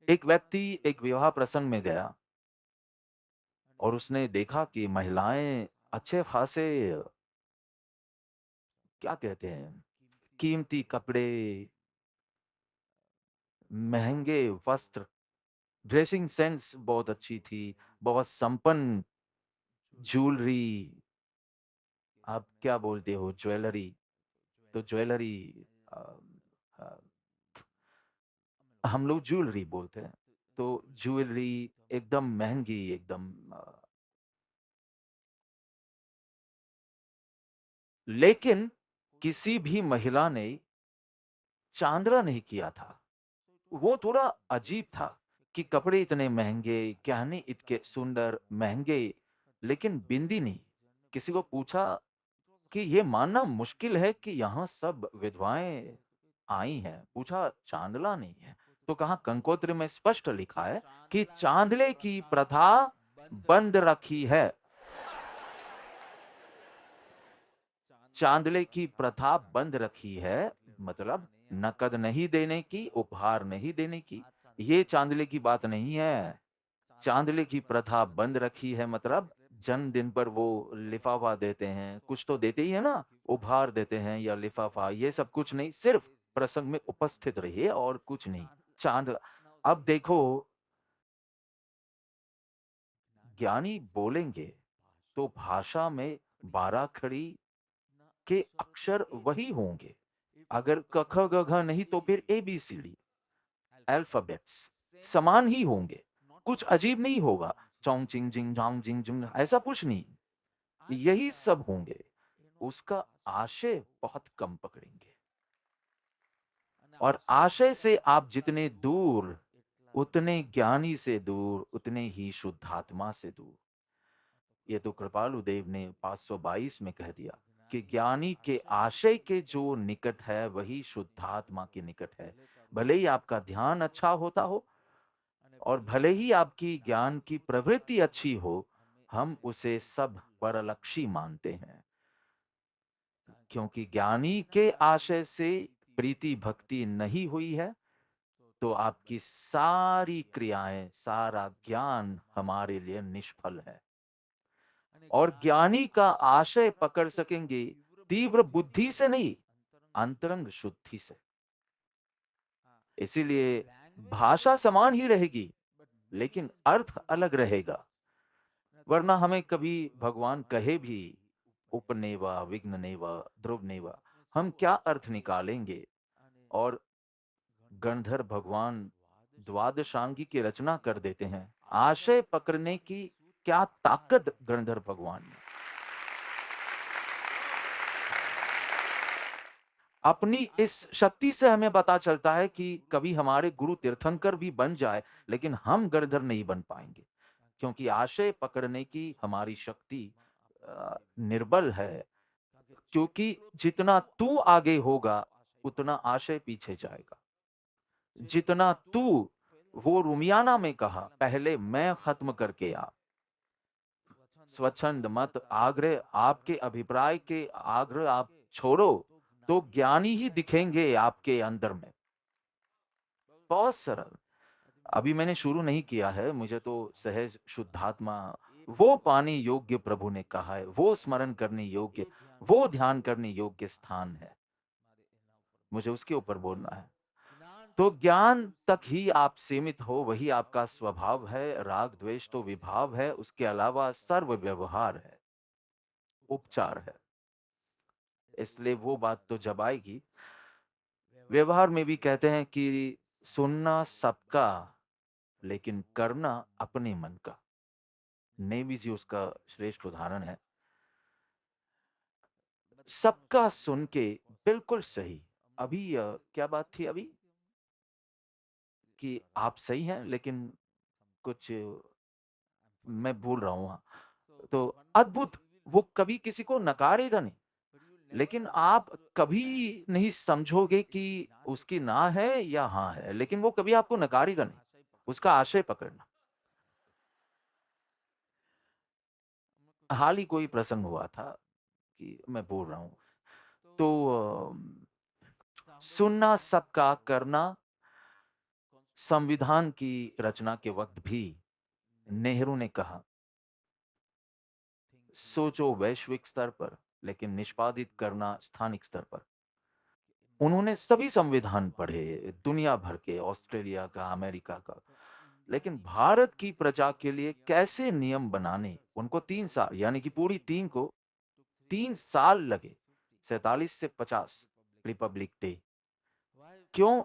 एक व्यक्ति एक विवाह प्रसंग में गया और उसने देखा कि महिलाएं अच्छे खासे, क्या कहते हैं, कीमती कपड़े, महंगे वस्त्र, ड्रेसिंग सेंस बहुत अच्छी थी, बहुत संपन्न ज्वेलरी, आप क्या बोलते हो, ज्वेलरी, तो ज्वेलरी, अ, अ, हम लोग ज्वेलरी बोलते हैं। तो ज्वेलरी एकदम महंगी, एकदम, लेकिन किसी भी महिला ने चांदरा नहीं किया था। वो थोड़ा अजीब था कि कपड़े इतने महँगे, गहने इतने सुंदर, महँगे, लेकिन बिंदी नहीं। किसी को पूछा कि ये मानना मुश्किल है कि यहाँ सब विधवाएँ आई हैं। पूछा चांदला नहीं है? तो कहा कंकोत्र में स्पष्ट लिखा है कि चांदले की प्रथा बंद रखी है। चांदले की प्रथा बंद रखी है, मतलब नकद नहीं देने की, उपहार नहीं देने की, ये चांदले की बात नहीं है। चांदले की प्रथा बंद रखी है मतलब जन्मदिन पर वो लिफाफा देते हैं, कुछ तो देते ही है ना, उपहार देते हैं या लिफाफा, ये सब कुछ नहीं, सिर्फ प्रसंग में उपस्थित रहिए और कुछ नहीं। चाँद अब देखो, ज्ञानी बोलेंगे तो भाषा में बाराखड़ी के अक्षर वही होंगे। अगर क, ख, ग, घ नहीं तो फिर एबीसीडी, अल्फ़ाबेट्स समान ही होंगे। कुछ अजीब नहीं होगा, चोंग चिंग जिंग झांग जिंग जुंग ऐसा कुछ नहीं। यही सब होंगे। उसका आशय बहुत कम पकड़ेंगे। और आशय से आप जितने दूर, उतने ज्ञानी से दूर, उतने ही शुद्धात्मा से दूर। ये तो कृपालु देव ने 522 में कह दिया कि ज्ञानी के आशय के जो निकट है वही शुद्धात्मा के निकट है। भले ही आपका ध्यान अच्छा होता हो और भले ही आपकी ज्ञान की प्रवृत्ति अच्छी हो, हम उसे सब परलक्षी मानते हैं। क्योंकि ज्ञानी के आशय से प्रीति भक्ति नहीं हुई है, तो आपकी सारी क्रियाएं, सारा ज्ञान हमारे लिए निष्फल है। और ज्ञानी का आशय पकड़ सकेंगे तीव्र बुद्धि से नहीं, अंतरंग शुद्धि से। इसीलिए भाषा समान ही रहेगी, लेकिन अर्थ अलग रहेगा। वरना हमें कभी भगवान कहे भी उपनेवा विघ्ननेवा ध्रुवनेवा, हम क्या अर्थ निकालेंगे। और गणधर भगवान द्वादशांगी की रचना कर देते हैं। आशय पकड़ने की क्या ताकत गणधर भगवान में। अपनी इस शक्ति से हमें पता चलता है कि कभी हमारे गुरु तीर्थंकर भी बन जाए, लेकिन हम गणधर नहीं बन पाएंगे। क्योंकि आशय पकड़ने की हमारी शक्ति निर्बल है। क्योंकि जितना तू आगे होगा, उतना आशय पीछे जाएगा। जितना तू, वो रूमियाना में कहा, पहले मैं खत्म करके आ। स्वच्छंद मत आग्रह, आपके अभिप्राय के आग्रह आप छोड़ो, तो ज्ञानी ही दिखेंगे आपके अंदर में। बहुत सरल। अभी मैंने शुरू नहीं किया है, मुझे तो सहज शुद्धात्मा, वो पाने योग्य प्रभु ने कहा है, वो स्मरण करने योग्य, वो ध्यान करने योग्य स्थान है। मुझे उसके ऊपर बोलना है। तो ज्ञान तक ही आप सीमित हो, वही आपका स्वभाव है। राग द्वेष तो विभाव है, उसके अलावा सर्व व्यवहार है, उपचार है। इसलिए वो बात तो जब आएगी। व्यवहार में भी कहते हैं कि सुनना सबका, लेकिन करना अपने मन का। नेवी जी उसका श्रेष्ठ उदाहरण है। सबका सुन के बिल्कुल सही। अभी क्या बात थी अभी कि आप सही हैं, लेकिन कुछ मैं भूल रहा हूँ। हाँ, तो अद्भुत, वो कभी किसी को नकारेगा नहीं, लेकिन आप कभी नहीं समझोगे कि उसकी ना है या हाँ है, लेकिन वो कभी आपको नकारेगा नहीं। उसका आशय पकड़ना। हाल ही कोई प्रसंग हुआ था कि मैं बोल रहा हूँ। तो सुनना सबका, करना संविधान की रचना के वक्त भी नेहरू ने कहा, सोचो वैश्विक स्तर पर, लेकिन निष्पादित करना स्थानिक स्तर पर। उन्होंने सभी संविधान पढ़े, दुनिया भर के, ऑस्ट्रेलिया का, अमेरिका का, लेकिन भारत की प्रजा के लिए कैसे नियम बनाने, उनको 3 साल, यानी कि पूरी टीम को 3 साल लगे। 47 से 50 रिपब्लिक डे। क्यों?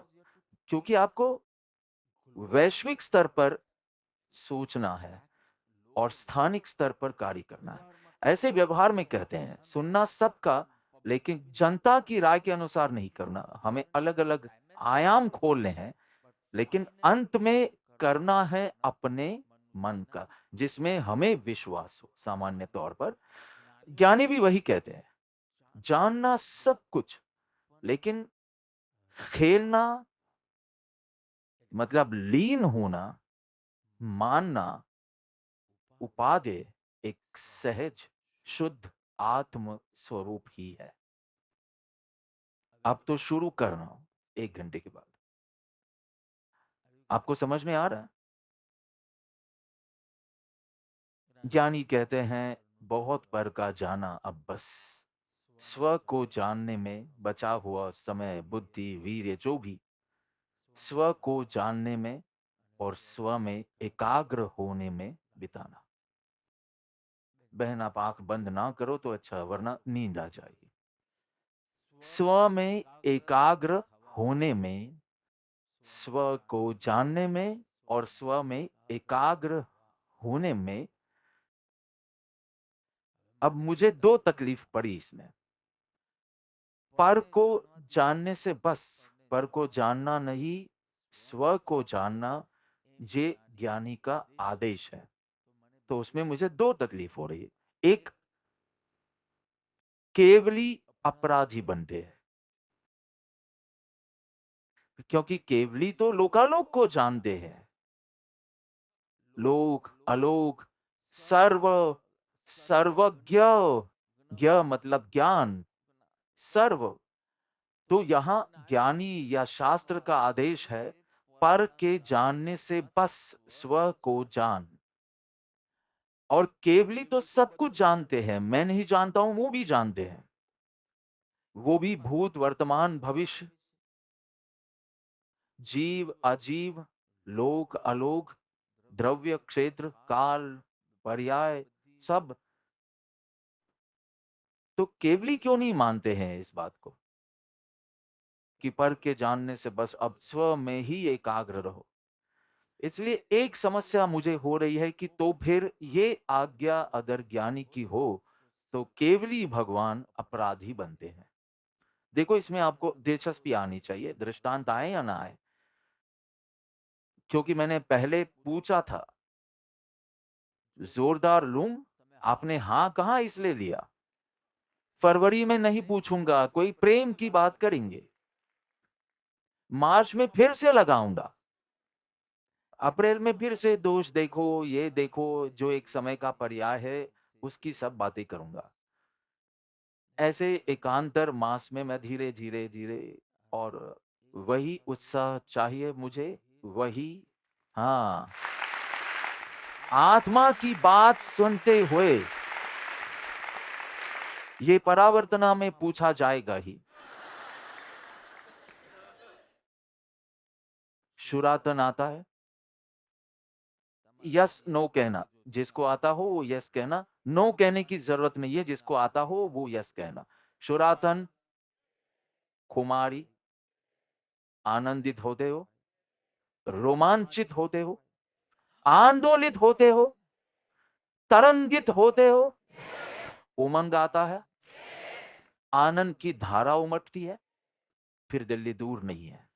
क्योंकि आपको वैश्विक स्तर पर सोचना है और स्थानिक स्तर पर कार्य करना है। ऐसे व्यवहार में कहते हैं सुनना सबका, लेकिन जनता की राय के अनुसार नहीं करना। हमें अलग-अलग आयाम खोलने हैं, लेकिन अंत में करना है अपने मन का, जिसमें हमें विश्वास हो। सामान्य तौर पर ज्ञानी भी वही कहते हैं, जानना सब कुछ, लेकिन खेलना मतलब लीन होना, मानना उपादेय एक सहज शुद्ध आत्म स्वरूप ही है। अब तो शुरू कर रहा हूं 1 घंटे के बाद। आपको समझ में आ रहा है? ज्ञानी कहते हैं बहुत पर का जाना अब बस। स्व को जानने में बचा हुआ समय, बुद्धि, वीर्य जो भी, स्व को जानने में और स्व में एकाग्र होने में बिताना। बहन आप आंख बंद ना करो तो अच्छा, वरना नींद आ जाएगी। स्व में एकाग्र होने में, स्व को जानने में और स्व में एकाग्र होने में, अब मुझे दो तकलीफ पड़ी इसमें। पर को जानने से बस, पर को जानना नहीं, स्व को जानना, ये ज्ञानी का आदेश है। तो उसमें मुझे दो तकलीफ हो रही है। एक, केवली अपराधी बनते हैं, क्योंकि केवली तो लोकालोक को जानते हैं। लोक, अलोक, सर्व, सर्वज्ञ, ज्ञ मतलब ज्ञान, सर्व। तो यहाँ ज्ञानी या शास्त्र का आदेश है, पर के जानने से बस स्व को जान। और केवली तो सब कुछ जानते हैं, मैं नहीं जानता हूं वो भी जानते हैं। वो भी भूत, वर्तमान, भविष्य, जीव, अजीव, लोक, अलोक, द्रव्य, क्षेत्र, काल, पर्याय, सब। तो केवली क्यों नहीं मानते हैं इस बात को कि पर के जानने से बस अब स्व में ही एकाग्र रहो। इसलिए एक समस्या मुझे हो रही है कि तो फिर ये आज्ञा अगर ज्ञानी की हो तो केवली भगवान अपराधी बनते हैं। देखो इसमें आपको दिलचस्पी आनी चाहिए, दृष्टांत आए या ना आए, क्योंकि मैंने पहले पूछा था जोरदार लूं, आपने हाँ कहा इसलिए लिया। फरवरी में नहीं पूछूंगा, कोई प्रेम की बात करेंगे। मार्च में फिर से लगाऊंगा, अप्रैल में फिर से दोष देखो, ये देखो, जो एक समय का पर्याय है उसकी सब बातें करूंगा। ऐसे एकांतर मास में मैं धीरे धीरे धीरे, और वही उत्साह चाहिए मुझे, वही, हाँ, आत्मा की बात सुनते हुए ये परावर्तना में पूछा जाएगा ही। शुरातन आता है, यस नो कहना, जिसको आता हो वो यस कहना, नो कहने की जरूरत नहीं है, जिसको आता हो वो यस कहना। शुरातन, खुमारी, आनंदित होते हो, रोमांचित होते हो, आंदोलित होते हो, तरंगित होते हो, उमंग आता है, आनंद की धारा उमटती है, फिर दिल्ली दूर नहीं है।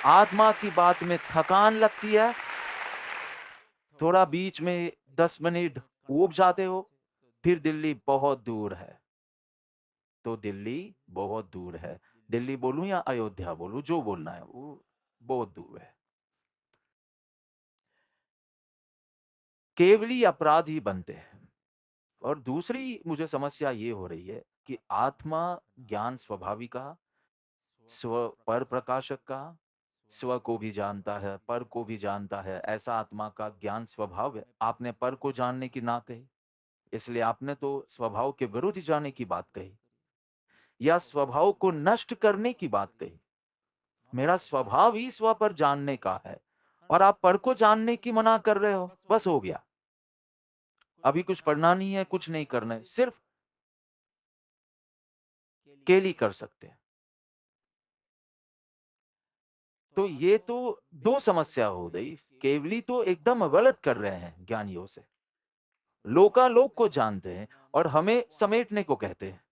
आत्मा की बात में थकान लगती है, थोड़ा बीच में 10 मिनट ऊब जाते हो, फिर दिल्ली बहुत दूर है। तो दिल्ली बहुत दूर है, दिल्ली बोलूं या अयोध्या बोलूं, जो बोलना है, वो बहुत दूर है। केवली अपराधी बनते हैं। और दूसरी मुझे समस्या ये हो रही है कि आत्मा ज्ञान स्वभावी का, स्व पर प्रकाशक का, स्व को भी जानता है, पर को भी जानता है, ऐसा आत्मा का ज्ञान स्वभाव है। आपने पर को जानने की ना कही, इसलिए आपने तो स्वभाव के विरुद्ध जाने की बात कही, या स्वभाव को नष्ट करने की बात कही। मेरा स्वभाव ही स्व पर जानने का है, और आप पर को जानने की मना कर रहे हो। बस हो गया, अभी कुछ पढ़ना नहीं है, कुछ नहीं करना है, सिर्फ केली कर सकते हैं। तो ये तो दो समस्या हो गई। केवली तो एकदम गलत कर रहे हैं ज्ञानियों से, लोकालोक को जानते हैं और हमें समेटने को कहते हैं।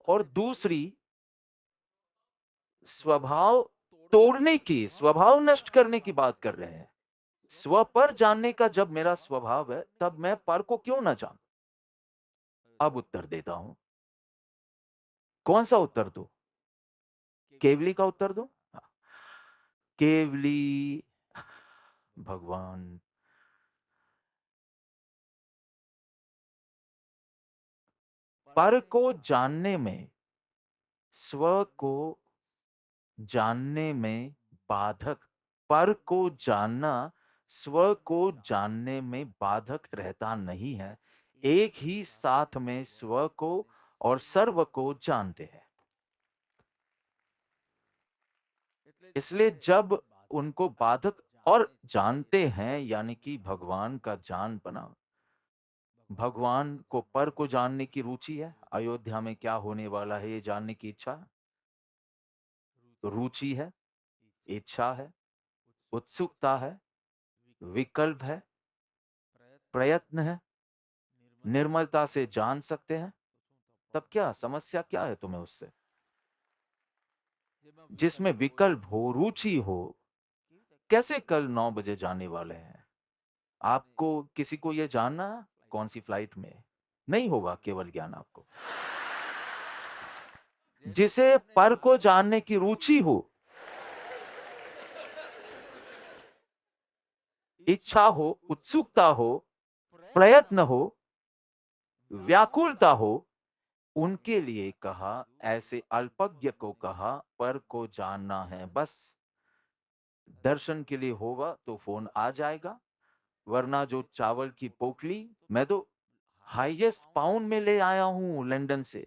और दूसरी, स्वभाव तोड़ने की, स्वभाव नष्ट करने की बात कर रहे हैं। स्व पर जानने का जब मेरा स्वभाव है, तब मैं पर को क्यों ना जानूं? अब उत्तर देता हूं। कौन सा उत्तर दूं? केवली का उत्तर दूं? हाँ। केवली, भगवान, पर को जानने में, स्व को जानने में बाधक, पर को जानना स्व को जानने में बाधक रहता नहीं है। एक ही साथ में स्व को और सर्व को जानते हैं। इसलिए जब उनको बाधक और जानते हैं, यानी कि भगवान का जान बना, भगवान को पर को जानने की रुचि है, अयोध्या में क्या होने वाला है ये जानने की इच्छा है, रुचि है, इच्छा है, उत्सुकता है, विकल्प है, प्रयत्न है, निर्मलता से जान सकते हैं, तब क्या समस्या क्या है तुम्हें उससे? जिसमें विकल्प हो, रुचि हो, कैसे कल 9 बजे जाने वाले हैं? आपको किसी को ये जानना है कौन सी फ्लाइट में? नहीं होगा केवल ज्ञान आपको। जिसे पर को जानने की रुचि हो, इच्छा हो, उत्सुकता हो, प्रयत्न हो, व्याकुलता हो, उनके लिए कहा, ऐसे अल्पज्ञ को कहा, पर को जानना है बस। दर्शन के लिए होगा तो फोन आ जाएगा, वरना जो चावल की पोटली, मैं तो हाईएस्ट पाउंड में ले आया हूँ लंदन से।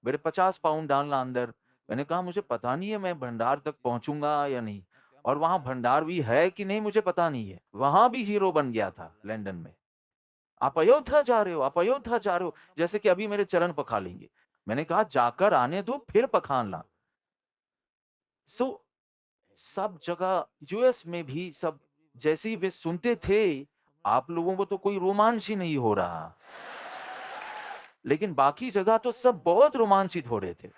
मेरे 50 पाउंड डालना अंदर। मैंने कहा मुझे पता नहीं है मैं भंडार तक पहुंचूंगा या नहीं, और वहां भंडार भी है कि नहीं मुझे पता नहीं है। वहां भी हीरो बन गया था लंदन में। आप अयोध्या जा रहे हो, आप अयोध्या जा रहे हो, जैसे कि अभी मेरे चरण पखा लेंगे। मैंने कहा जाकर आने दो फिर पखानला। सो सब जगह यूएस में भी सब जैसे ही वे सुनते थे, आप लोगों को तो कोई रोमांच ही नहीं हो रहा, लेकिन बाकी जगह तो सब बहुत रोमांचित हो रहे थे।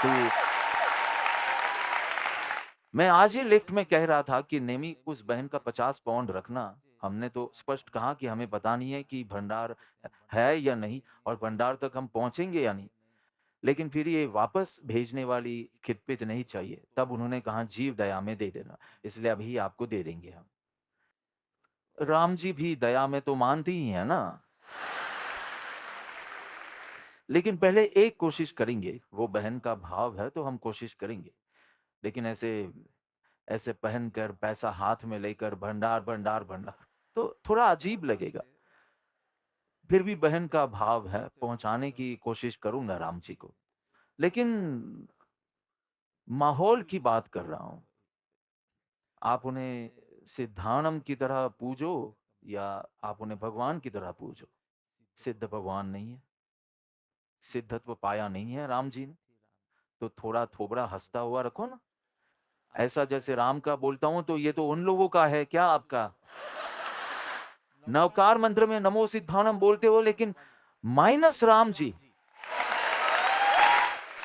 तो मैं आज ही लिफ्ट में कह रहा था कि नेमी उस बहन का 50 पाउंड रखना। हमने तो स्पष्ट कहा कि हमें पता नहीं है कि भंडार है या नहीं, और भंडार तक हम पहुंचेंगे या नहीं, लेकिन फिर ये वापस भेजने वाली खिटपिट नहीं चाहिए। तब उन्होंने कहा जीव दया में दे देना, इसलिए अभी आपको दे देंगे हम। राम जी भी दया में तो मानती ही है ना, लेकिन पहले एक कोशिश करेंगे। वो बहन का भाव है तो हम कोशिश करेंगे, लेकिन ऐसे ऐसे पहनकर पैसा हाथ में लेकर भंडार भंडार भंडार तो थोड़ा अजीब लगेगा। फिर भी बहन का भाव है, पहुंचाने की कोशिश करूंगा राम जी को। लेकिन माहौल की बात कर रहा हूं। आप उन्हें सिद्धानम की तरह पूजो या आप उन्हें भगवान की तरह पूजो, सिद्ध भगवान नहीं है, सिद्धत्व पाया नहीं है राम जी ने, तो थोड़ा थोबड़ा हंसता हुआ रखो ना। ऐसा जैसे राम का बोलता हूं तो ये तो उन लोगों का है क्या आपका? नवकार मंत्र में नमो सिद्धानम बोलते हो, लेकिन माइनस राम जी,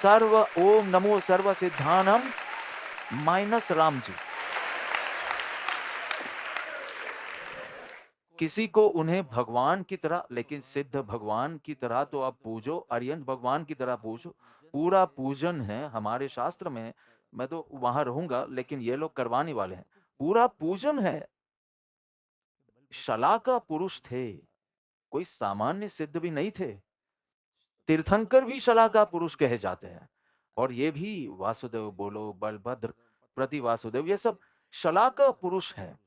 सर्व ओम नमो सर्व सिद्धानम माइनस राम जी। किसी को उन्हें भगवान की तरह, लेकिन सिद्ध भगवान की तरह तो आप पूजो, अरियंत भगवान की तरह पूजो। पूरा पूजन है हमारे शास्त्र में। मैं तो वहां रहूंगा, लेकिन ये लोग करवाने वाले हैं। पूरा पूजन है। शलाका पुरुष थे, कोई सामान्य सिद्ध भी नहीं थे। तीर्थंकर भी शलाका पुरुष कहे जाते हैं। और ये भी वासुदेव बोलो, बलभद्र, प्रति वासुदेव, ये सब शलाका पुरुष है।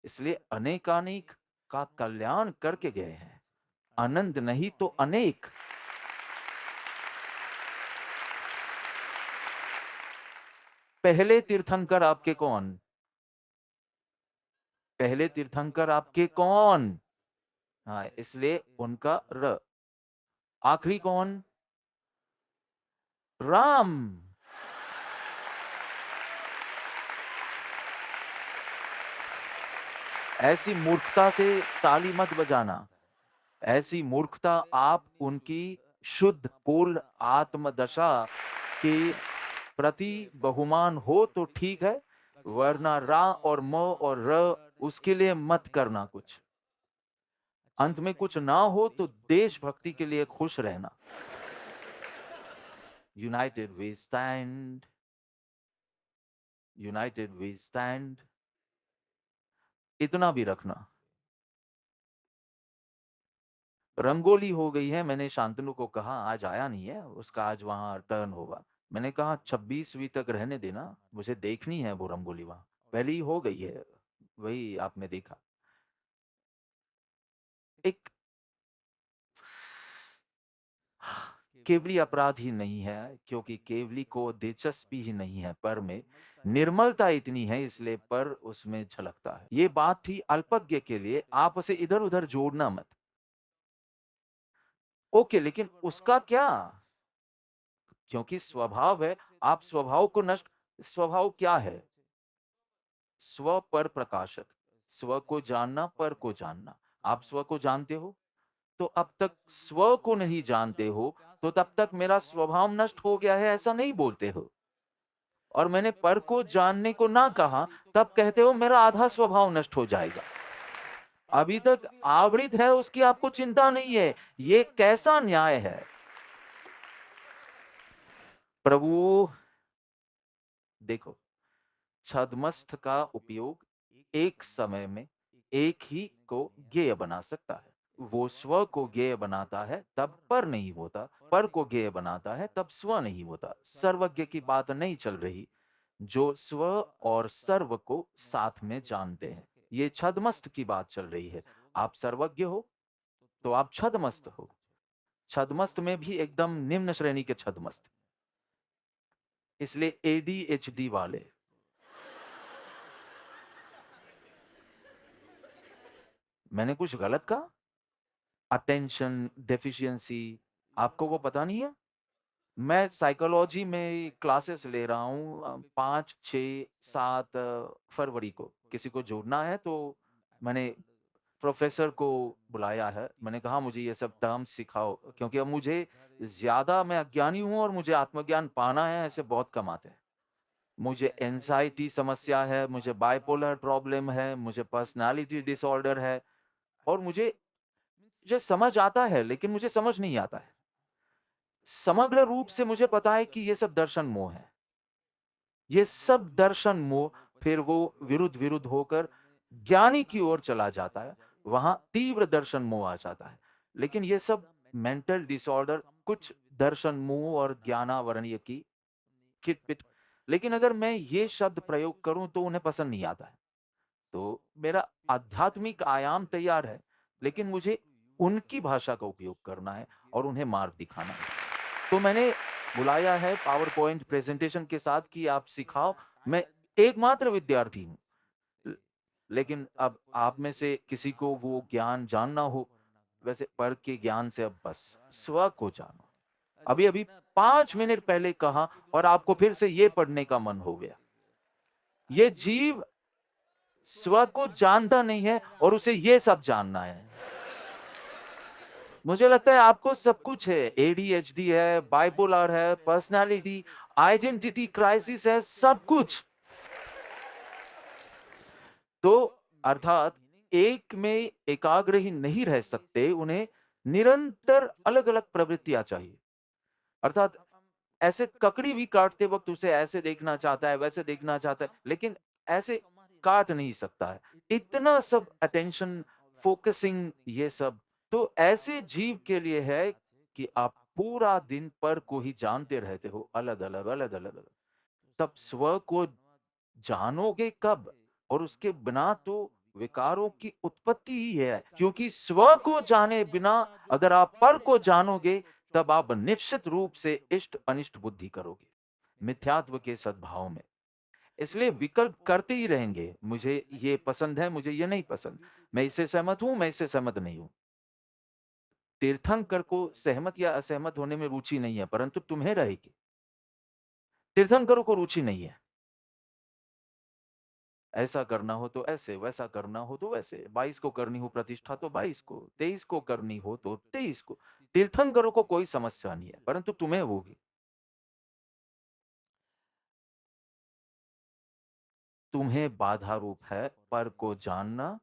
इसलिए अनेकानेक का कल्याण करके गए हैं, अनंत नहीं तो अनेक। पहले तीर्थंकर आपके कौन? पहले तीर्थंकर आपके कौन? हाँ, इसलिए उनका र। आखिरी कौन? राम। ऐसी मूर्खता से ताली मत बजाना। ऐसी मूर्खता आप उनकी शुद्ध पूर्ण आत्मदशा के प्रति बहुमान हो तो ठीक है, वरना रा और म और र उसके लिए मत करना कुछ। अंत में कुछ ना हो तो देशभक्ति के लिए खुश रहना। United we stand, united we stand, इतना भी रखना। रंगोली हो गई है, मैंने शांतनु को कहा आज आया नहीं है, उसका आज वहां टर्न होगा। मैंने कहा 26वीं तक रहने देना, मुझे देखनी है वो रंगोली वहां। पहले ही हो गई है, वही आपने देखा। एक केवली अपराध ही नहीं है, क्योंकि केवली को दिलचस्पी ही नहीं है पर में, निर्मलता इतनी है इसलिए पर उसमें झलकता है। ये बात थी अल्पज्ञ के लिए, आप उसे इधर-उधर जोड़ना मत। ओके, लेकिन उसका क्या? क्योंकि स्वभाव है, आप स्वभाव को नष्ट स्वभाव क्या है? स्व पर प्रकाशक, स्व को जानना, पर को जानना। आप स्व को जानते हो? तो अब तक स्व को नहीं जानते हो, तो तब तक मेरा स्वभाव नष्ट हो गया है ऐसा नहीं बोलते हो। और मैंने पर को जानने को ना कहा, तब कहते हो मेरा आधा स्वभाव नष्ट हो जाएगा। अभी तक आवृत है उसकी आपको चिंता नहीं है। ये कैसा न्याय है? प्रभु देखो, छद्मस्थ का उपयोग एक समय में एक ही को ज्ञेय बना सकता है। वो स्व को ज्ञेय बनाता है तब पर नहीं होता, पर को ज्ञेय बनाता है तब स्व नहीं होता। सर्वज्ञ की बात नहीं चल रही, जो स्व और सर्व को साथ में जानते हैं। ये छद्मस्त की बात चल रही है। आप सर्वज्ञ हो तो आप छद्मस्त हो। छद्मस्त में भी एकदम निम्न श्रेणी के छद्मस्त, इसलिए एडीएचडी वाले। मैंने कुछ गलत कहा? अटेंशन डेफिशिएंसी, आपको वो पता नहीं है? मैं साइकोलॉजी में क्लासेस ले रहा हूँ 5, 6, 7 फरवरी को। किसी को जुड़ना है तो मैंने प्रोफ़ेसर को बुलाया है। मैंने कहा मुझे ये सब टर्म्स सिखाओ, क्योंकि अब मुझे ज़्यादा मैं अज्ञानी हूँ और मुझे आत्मज्ञान पाना है, ऐसे बहुत कम आते हैं। मुझे एंग्ज़ायटी समस्या है, मुझे बाइपोलर प्रॉब्लम है, मुझे पर्सनैलिटी डिसऑर्डर है और मुझे समझ आता है, लेकिन मुझे समझ नहीं आता है। समग्र रूप से मुझे पता है कि ये सब दर्शन मोह है। ये सब दर्शन मोह फिर वो विरुद्ध-विरुद्ध होकर ज्ञानी की ओर चला जाता है। वहाँ तीव्र दर्शन मोह आ जाता है। लेकिन ये सब मेंटल डिसऑर्डर कुछ दर्शन मोह और ज्ञानावरणीय की खिट-पिट, लेकिन अगर मैं ये शब्द प्रयोग करूँ तो उन्हें पसंद नहीं आता है। तो मेरा आध्यात्मिक आयाम तैयार है, लेकिन मुझे उनकी भाषा का उपयोग करना है और उन्हें मार्ग दिखाना है। तो मैंने बुलाया है पावर पॉइंट प्रेजेंटेशन के साथ कि आप सिखाओ। मैं एकमात्र विद्यार्थी हूँ। ल लेकिन अब आप में से किसी को वो ज्ञान जानना हो, वैसे पर के ज्ञान से अब बस स्व को जानो। अभी-अभी 5 मिनट पहले कहा और आपको फिर से ये पढ़ने का मन हो गया। ये जीव स्व को जानता नहीं है और उसे ये सब जानना है। मुझे लगता है आपको सब कुछ है, एडीएचडी है, बाइपोलर है, पर्सनैलिटी, आइडेंटिटी क्राइसिस है, सब कुछ। तो अर्थात एक में एकाग्र ही नहीं रह सकते, उन्हें निरंतर अलग-अलग प्रवृत्तियाँ चाहिए। अर्थात ऐसे ककड़ी भी काटते वक़्त उसे ऐसे देखना चाहता है, वैसे देखना चाहता है, लेकिन ऐसे काट नहीं सकता है। इतना सब अटेंशन, फ़ोकसिंग ये सब, तो ऐसे जीव के लिए है कि आप पूरा दिन पर को ही जानते रहते हो, अलग-अलग, अलग-अलग। तब स्व को जानोगे कब? और उसके बिना तो विकारों की उत्पत्ति ही है, क्योंकि स्व को जाने बिना अगर आप पर को जानोगे, तब आप निश्चित रूप से इष्ट-अनिष्ट बुद्धि करोगे, मिथ्यात्व के सद्भाव में। इसलिए विकल्प करते ही रहेंगे, मुझे ये पसंद है, मुझे ये नहीं पसंद, मैं इससे सहमत हूँ, मैं इससे सहमत नहीं हूँ। तीर्थंकर को सहमत या असहमत होने में रुचि नहीं है, परंतु तुम्हें रहेगी। तीर्थंकरों को रुचि नहीं है। ऐसा करना हो तो ऐसे, वैसा करना हो तो वैसे, 22 को करनी हो प्रतिष्ठा तो 22 को, 23 को करनी हो तो 23 को। तीर्थंकरों को कोई समस्या नहीं है, परंतु तुम्हें होगी। तुम्हें बाधा रूप है पर को जानना,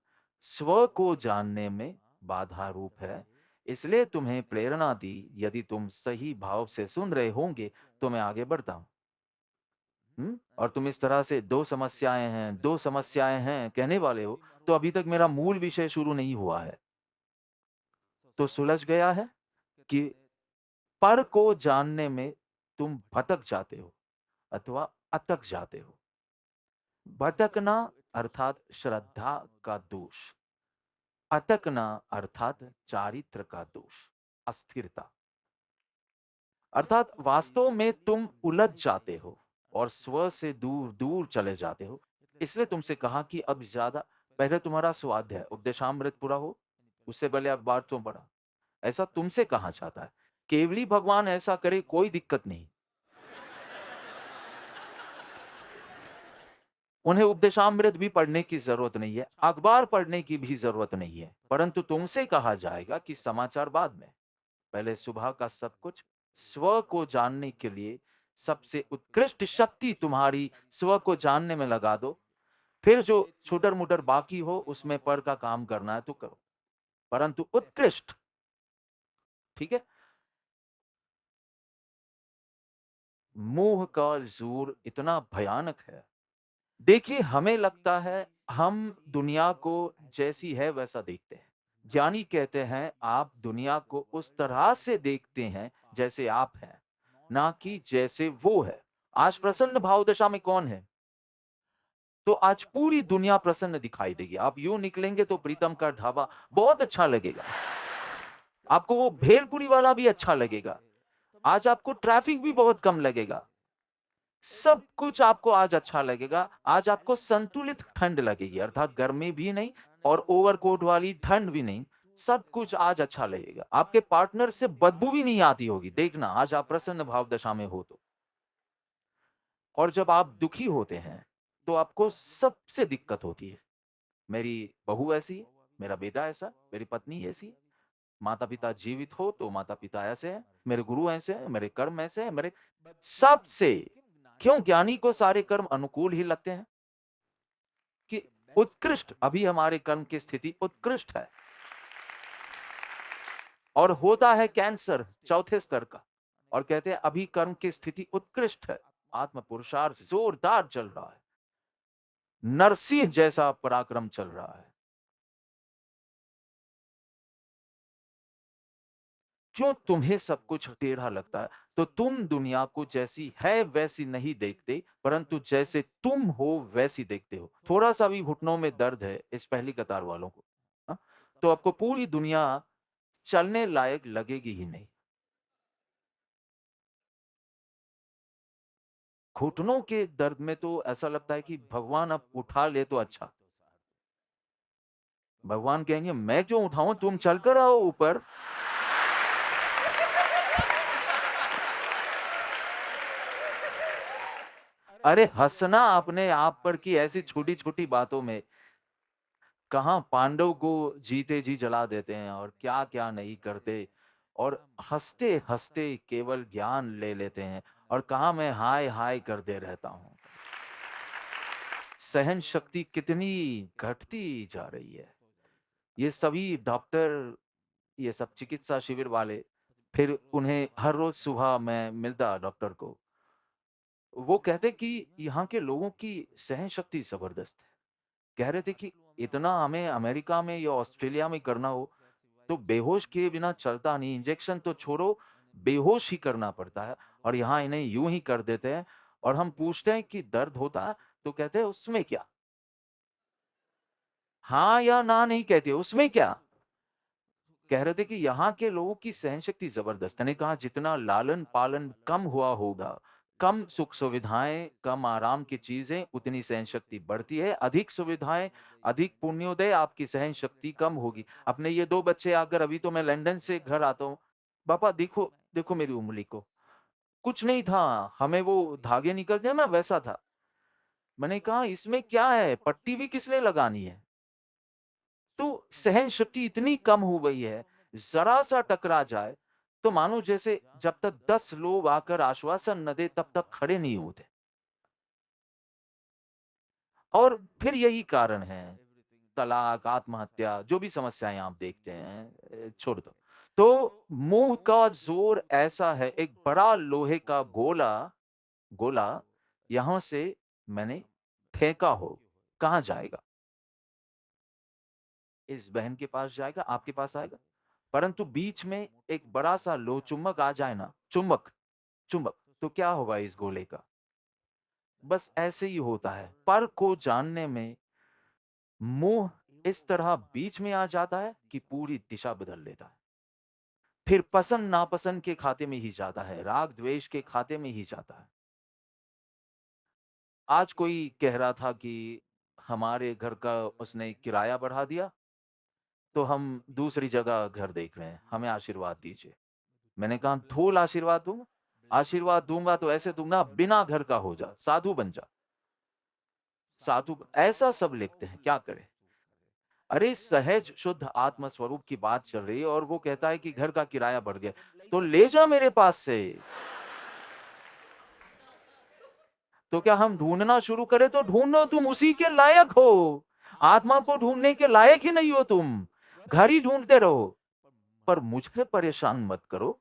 स्व को जानने में बाधा रूप है। इसलिए तुम्हें प्रेरणा दी, यदि तुम सही भाव से सुन रहे होंगे, तो मैं आगे बढ़ता हूँ। और तुम इस तरह से 2 समस्याएँ हैं कहने वाले हो, तो अभी तक मेरा मूल विषय शुरू नहीं हुआ है। तो सुलझ गया है कि पर को जानने में तुम भटक जाते हो अथवा अटक जाते हो। भटकना अर्थात श्रद्धा का दोष। अटकना अर्थात चारित्र का दोष, अस्थिरता। अर्थात वास्तव में तुम उलझ जाते हो और स्व से दूर दूर चले जाते हो। इसलिए तुमसे कहा कि अब ज्यादा पहले तुम्हारा स्वाध्याय उपदेशामृत पूरा हो, उससे पहले अब बार तुम पढ़ा। ऐसा तुमसे कहा चाहता है। केवली भगवान ऐसा करे कोई दिक्कत नहीं। उन्हें उपदेशामृत भी पढ़ने की जरूरत नहीं है, अखबार पढ़ने की भी जरूरत नहीं है, परंतु तुमसे कहा जाएगा कि समाचार बाद में। पहले सुबह का सब कुछ स्व को जानने के लिए सबसे उत्कृष्ट शक्ति तुम्हारी स्व को जानने में लगा दो। फिर जो छुटर मुटर बाकी हो उसमें पर का काम करना है तो करो, परंतु उत्कृष्ट। ठीक है। मोह का जोर इतना भयानक है। देखिए, हमें लगता है हम दुनिया को जैसी है वैसा देखते हैं। ज्ञानी कहते हैं आप दुनिया को उस तरह से देखते हैं जैसे आप हैं, ना कि जैसे वो है। आज प्रसन्न भाव दशा में कौन है? तो आज पूरी दुनिया प्रसन्न दिखाई देगी। आप यूं निकलेंगे तो प्रीतम का ढाबा बहुत अच्छा लगेगा, आपको वो भेलपुरी वाला भी अच्छा लगेगा, आज आपको ट्रैफिक भी बहुत कम लगेगा, सब कुछ आपको आज अच्छा लगेगा। आज आपको संतुलित ठंड लगेगी, अर्थात गर्मी भी नहीं और ओवरकोट वाली ठंड भी नहीं। सब कुछ आज अच्छा लगेगा। आपके पार्टनर से बदबू भी नहीं आती होगी। देखना आज आप प्रसन्न भाव दशा में हो तो। और जब आप दुखी होते हैं तो आपको सबसे दिक्कत होती है। मेरी बहू ऐसी है, मेरा बेटा ऐसा, मेरी पत्नी ऐसी है। माता पिता जीवित हो तो माता पिता ऐसे हैं, मेरे गुरु ऐसे हैं, मेरे कर्म ऐसे हैं, मेरे सबसे। क्यों ज्ञानी को सारे कर्म अनुकूल ही लगते हैं कि उत्कृष्ट, अभी हमारे कर्म की स्थिति उत्कृष्ट है। और होता है कैंसर चौथे स्तर का, और कहते हैं अभी कर्म की स्थिति उत्कृष्ट है। आत्म पुरुषार्थ जोरदार चल रहा है, नरसिंह जैसा पराक्रम चल रहा है। क्यों तुम्हें सब कुछ टेढ़ा लगता है? तो तुम दुनिया को जैसी है वैसी नहीं देखते, परंतु जैसे तुम हो वैसी देखते हो। थोड़ा सा भी घुटनों में दर्द है इस पहली कतार वालों को, हाँ? तो आपको पूरी दुनिया चलने लायक लगेगी ही नहीं। घुटनों के दर्द में तो ऐसा लगता है कि भगवान अब उठा ले तो अच्छा। भगवान कहेंगे मैं क्यों उठाऊं, तुम चलकर आओ ऊपर। अरे हंसना अपने आप पर कि ऐसी छोटी छोटी बातों में। कहाँ पांडव को जीते जी जला देते हैं और क्या क्या नहीं करते, और हंसते हंसते केवल ज्ञान ले लेते हैं। और कहाँ मैं हाय हाय करते रहता हूँ। सहन शक्ति कितनी घटती जा रही है। ये सभी डॉक्टर, ये सब चिकित्सा शिविर वाले, फिर उन्हें हर रोज सुबह मैं मिलता डॉक्टर को, वो कहते कि यहाँ के लोगों की सहन शक्ति जबरदस्त है। कह रहे थे कि इतना हमें अमेरिका में या ऑस्ट्रेलिया में करना हो तो बेहोश किए बिना चलता नहीं, इंजेक्शन तो छोड़ो, बेहोश ही करना पड़ता है। और यहाँ इन्हें यूं ही कर देते हैं। और हम पूछते हैं कि दर्द होता है तो कहते हैं उसमें क्या, हाँ या ना नहीं कहते, उसमें क्या। कह रहे थे कि यहाँ के लोगों की सहन शक्ति जबरदस्त है। मैंने कहा जितना लालन पालन कम हुआ होगा, कम सुख सुविधाएं, कम आराम की चीजें, उतनी सहन शक्ति बढ़ती है। अधिक सुविधाएं, अधिक पुण्योदय, आपकी सहन शक्ति कम होगी। अपने ये दो बच्चे आकर, अभी तो मैं लंदन से घर आता हूँ, पापा देखो देखो मेरी उंगली को, कुछ नहीं था, हमें वो धागे निकल गए ना वैसा था। मैंने कहा इसमें क्या है, पट्टी भी किसने लगानी है। तो सहन शक्ति इतनी कम हो गई है, जरा सा टकरा जाए तो मानो जैसे जब तक 10 लोग आकर आश्वासन न दे तब तक खड़े नहीं होते। और फिर यही कारण है, तलाक, आत्महत्या, जो भी समस्याएं आप देखते हैं, छोड़ दो। तो मुंह का जोर ऐसा है, एक बड़ा लोहे का गोला गोला यहां से मैंने फेंका हो, कहां जाएगा? इस बहन के पास जाएगा, आपके पास आएगा। परंतु बीच में एक बड़ा सा लो चुम्बक आ जाए ना, चुंबक, चुंबक, तो क्या होगा इस गोले का? बस ऐसे ही होता है। पर को जानने में मोह इस तरह बीच में आ जाता है कि पूरी दिशा बदल लेता है। फिर पसंद नापसंद के खाते में ही जाता है, राग द्वेष के खाते में ही जाता है। आज कोई कह रहा था कि हमारे घर का उसने किराया बढ़ा दिया, तो हम दूसरी जगह घर देख रहे हैं, हमें आशीर्वाद दीजिए। मैंने कहा धूल आशीर्वाद दूँगा? आशीर्वाद दूँगा तो ऐसे दूँगा बिना घर का हो जा, साधु बन जा। साधु ऐसा सब लिखते हैं, क्या करें? अरे सहज शुद्ध आत्म स्वरूप की बात चल रही है और वो कहता है कि घर का किराया बढ़ गया, तो ले जा मेरे पास से। तो क्या हम ढूँढना शुरू करें? तो ढूँढो, तुम उसी के लायक हो। आत्मा को ढूँढने के लायक ही नहीं हो तुम। घर ही ढूँढते रहो, पर मुझे परेशान मत करो।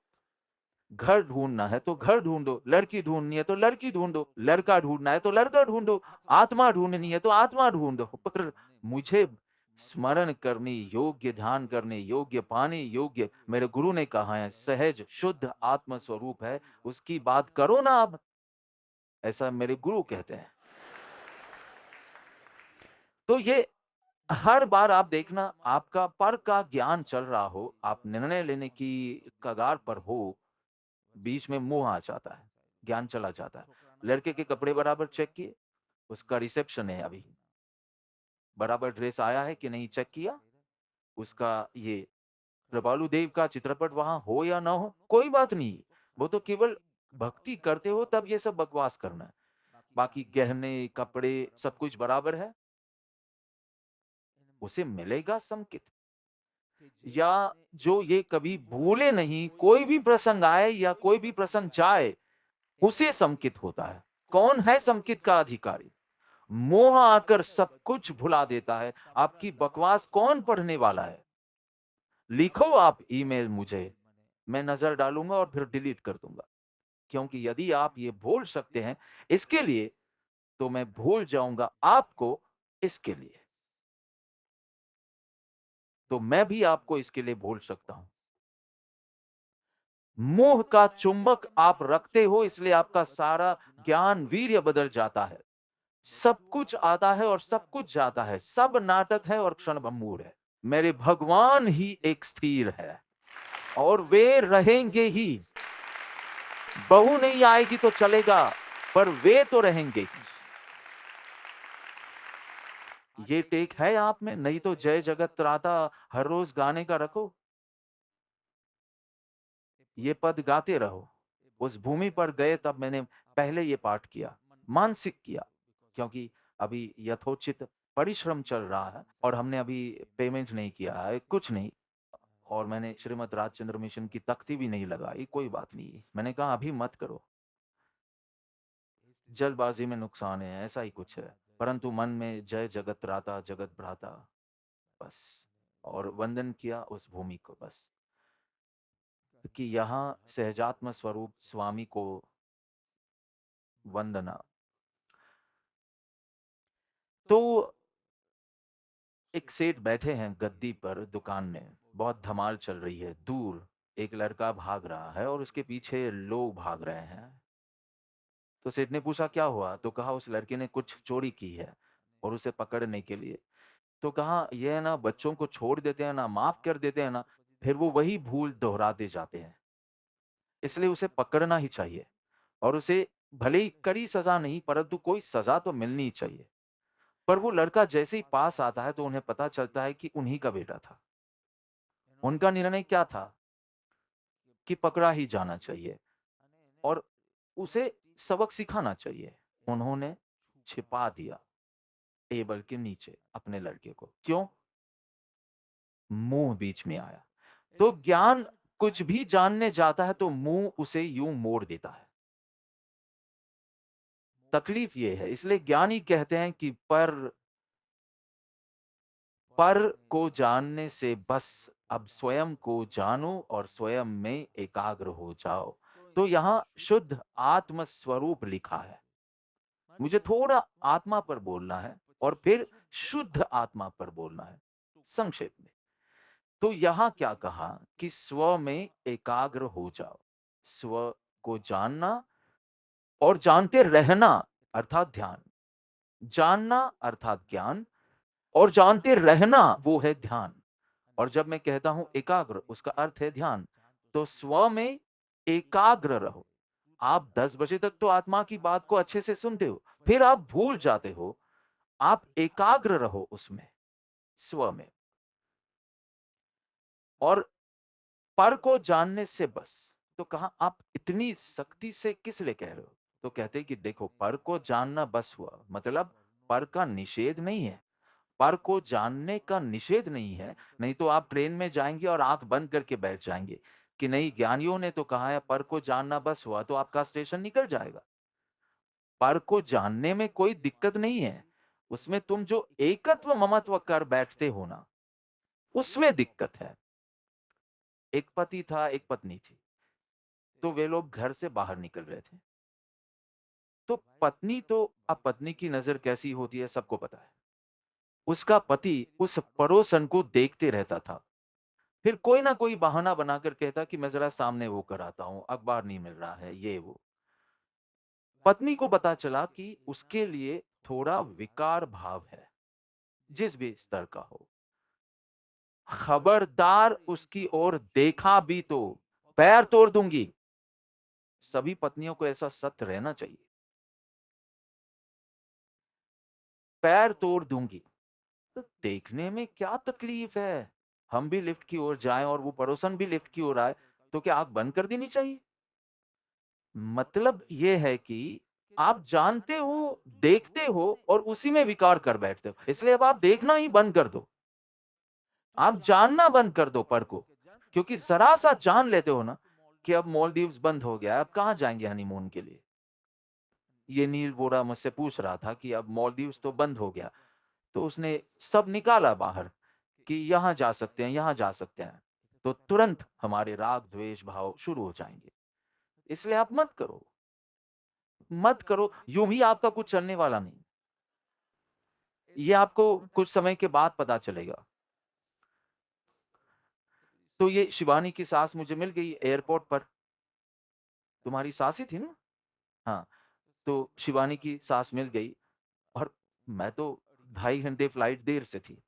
घर ढूँढना है तो घर ढूँढो, लड़की ढूँढनी है तो लड़की ढूँढो, लड़का ढूँढना है तो लड़का ढूँढो, आत्मा ढूँढनी है तो आत्मा ढूँढो। पर मुझे स्मरण करने योग्य, ध्यान करने योग्य, पाने योग्य मेरे गुरु ने कहा है, सहज शुद्ध आत्म स्वरूप है, उसकी बात करो ना आप। ऐसा मेरे गुरु कहते हैं। तो ये हर बार आप देखना, आपका पर का ज्ञान चल रहा हो, आप निर्णय लेने की कगार पर हो, बीच में मोह आ जाता है, ज्ञान चला जाता है। लड़के के कपड़े बराबर चेक किए, उसका रिसेप्शन है अभी, बराबर ड्रेस आया है कि नहीं चेक किया, उसका ये कृपालु देव का चित्रपट वहाँ हो या ना हो, कोई बात नहीं, वो तो केवल भक्ति करते हो तब ये सब बकवास करना है। बाकी गहने, कपड़े सब कुछ बराबर है, उसे मिलेगा संकेत। या जो ये कभी भूले नहीं, कोई भी प्रसंग आए या कोई भी प्रसंग जाए, उसे संकित होता है। कौन है संकित का अधिकारी? मोह आकर सब कुछ भुला देता है। आपकी बकवास कौन पढ़ने वाला है? लिखो आप ईमेल मुझे, मैं नजर डालूंगा और फिर डिलीट कर दूंगा। क्योंकि यदि आप ये भूल सकते हैं इसके लिए, तो मैं भूल जाऊंगा आपको इसके लिए। तो मैं भी आपको इसके लिए भूल सकता हूं। मोह का चुंबक आप रखते हो, इसलिए आपका सारा ज्ञान वीर्य बदल जाता है। सब कुछ आता है और सब कुछ जाता है, सब नाटक है और क्षण भंगुर है। मेरे भगवान ही एक स्थिर है और वे रहेंगे ही। बहू नहीं आएगी तो चलेगा, पर वे तो रहेंगे ही। ये टेक है आप में? नहीं तो जय जगत त्राता हर रोज गाने का रखो, ये पद गाते रहो। उस भूमि पर गए तब मैंने पहले ये पाठ किया, मानसिक किया, क्योंकि अभी यथोचित परिश्रम चल रहा है और हमने अभी पेमेंट नहीं किया है, कुछ नहीं। और मैंने श्रीमद् राजचंद्र मिशन की तख्ती भी नहीं लगाई, कोई बात नहीं। मैंने कहा अभी मत करो, जल्दबाजी में नुकसान है, ऐसा ही कुछ है। परंतु मन में जय जगत त्राता जगत भ्राता, बस। और वंदन किया उस भूमि को, बस कि यहाँ सहजात्म स्वरूप स्वामी को वंदना। तो एक सेठ बैठे हैं गद्दी पर दुकान में, बहुत धमाल चल रही है। दूर एक लड़का भाग रहा है और उसके पीछे लोग भाग रहे हैं। तो सेठ ने पूछा क्या हुआ? तो कहा उस लड़के ने कुछ चोरी की है और उसे पकड़ने के लिए। तो कहा ये है ना, बच्चों को छोड़ देते हैं ना, माफ कर देते हैं ना, फिर वो वही भूल दोहराते जाते हैं। इसलिए उसे पकड़ना ही चाहिए और उसे भले ही कड़ी सजा नहीं, परंतु कोई सजा तो मिलनी ही चाहिए। पर वो लड़का जैसे ही पास आता है तो उन्हें पता चलता है कि उन्हीं का बेटा था। उनका निर्णय क्या था कि पकड़ा ही जाना चाहिए और उसे सबक सिखाना चाहिए। उन्होंने छिपा दिया टेबल के नीचे अपने लड़के को। क्यों? मुंह बीच में आया। तो ज्ञान कुछ भी जानने जाता है तो मुंह उसे यूं मोड़ देता है। तकलीफ ये है, इसलिए ज्ञानी कहते हैं कि पर को जानने से बस अब स्वयं को जानो और स्वयं में एकाग्र हो जाओ। तो यहाँ शुद्ध आत्म स्वरूप लिखा है। मुझे थोड़ा आत्मा पर बोलना है और फिर शुद्ध आत्मा पर बोलना है संक्षेप में। तो यहाँ क्या कहा कि स्व में एकाग्र हो जाओ, स्व को जानना और जानते रहना अर्थात ध्यान, जानना अर्थात ज्ञान, और जानते रहना वो है ध्यान। और जब मैं कहता हूं एकाग्र, उसका अर्थ है ध्यान। तो स्व में एकाग्र रहो। आप 10 बजे तक तो आत्मा की बात को अच्छे से सुनते हो, फिर आप भूल जाते हो। आप एकाग्र रहो उसमें, स्व में। और पर को जानने से बस। तो कहा आप इतनी सख्ती से किस लिए कह रहे हो? तो कहते कि देखो, पर को जानना बस हुआ, मतलब पर का निषेध नहीं है। पर को जानने का निषेध नहीं है। नहीं तो आप ट्रेन में जाएंगे और आंख बंद करके बैठ जाएंगे कि नहीं, ज्ञानियों ने तो कहा है पर को जानना बस हुआ, तो आपका स्टेशन निकल जाएगा। पर को जानने में कोई दिक्कत नहीं है। उसमें तुम जो एकत्व ममत्व कर बैठते हो ना, उसमें दिक्कत है। एक पति था, एक पत्नी थी। तो वे लोग घर से बाहर निकल रहे थे। तो पत्नी तो, अब पत्नी की नजर कैसी होती है सबको पता है। उसका पति उस पड़ोसन को देखते रहता था। फिर कोई ना कोई बहाना बनाकर कहता कि मैं जरा सामने वो कर आता हूं, अखबार नहीं मिल रहा है, ये वो। पत्नी को पता चला कि उसके लिए थोड़ा विकार भाव है, जिस भी स्तर का हो। खबरदार उसकी ओर देखा भी तो पैर तोड़ दूंगी। सभी पत्नियों को ऐसा सत्य रहना चाहिए। पैर तोड़ दूंगी। तो देखने में क्या तकलीफ है? हम भी लिफ्ट की ओर जाएं और वो पड़ोसन भी लिफ्ट की ओर आए, तो क्या आंख बंद कर देनी चाहिए? मतलब ये है कि आप जानते हो, देखते हो और उसी में विकार कर बैठते हो। इसलिए अब आप देखना ही बंद कर दो। आप जानना बंद कर दो पर को। क्योंकि जरा सा जान लेते हो ना कि अब मालदीव्स बंद हो गया, अब कहाँ जाएंगे हनीमून के लिए। ये नील वोरा मुझसे पूछ रहा था कि अब मालदीव्स तो बंद हो गया, तो उसने सब निकाला बाहर कि यहाँ जा सकते हैं, यहाँ जा सकते हैं। तो तुरंत हमारे राग द्वेष भाव शुरू हो जाएंगे। इसलिए आप मत करो, मत करो। यूं ही आपका कुछ चलने वाला नहीं। ये आपको कुछ समय के बाद पता चलेगा। तो ये शिवानी की सास मुझे मिल गई एयरपोर्ट पर। तुम्हारी सास ही थी ना? हाँ। तो शिवानी की सास मिल गई। और मैं तो 2.5 घंटे फ्लाइट देर से थी।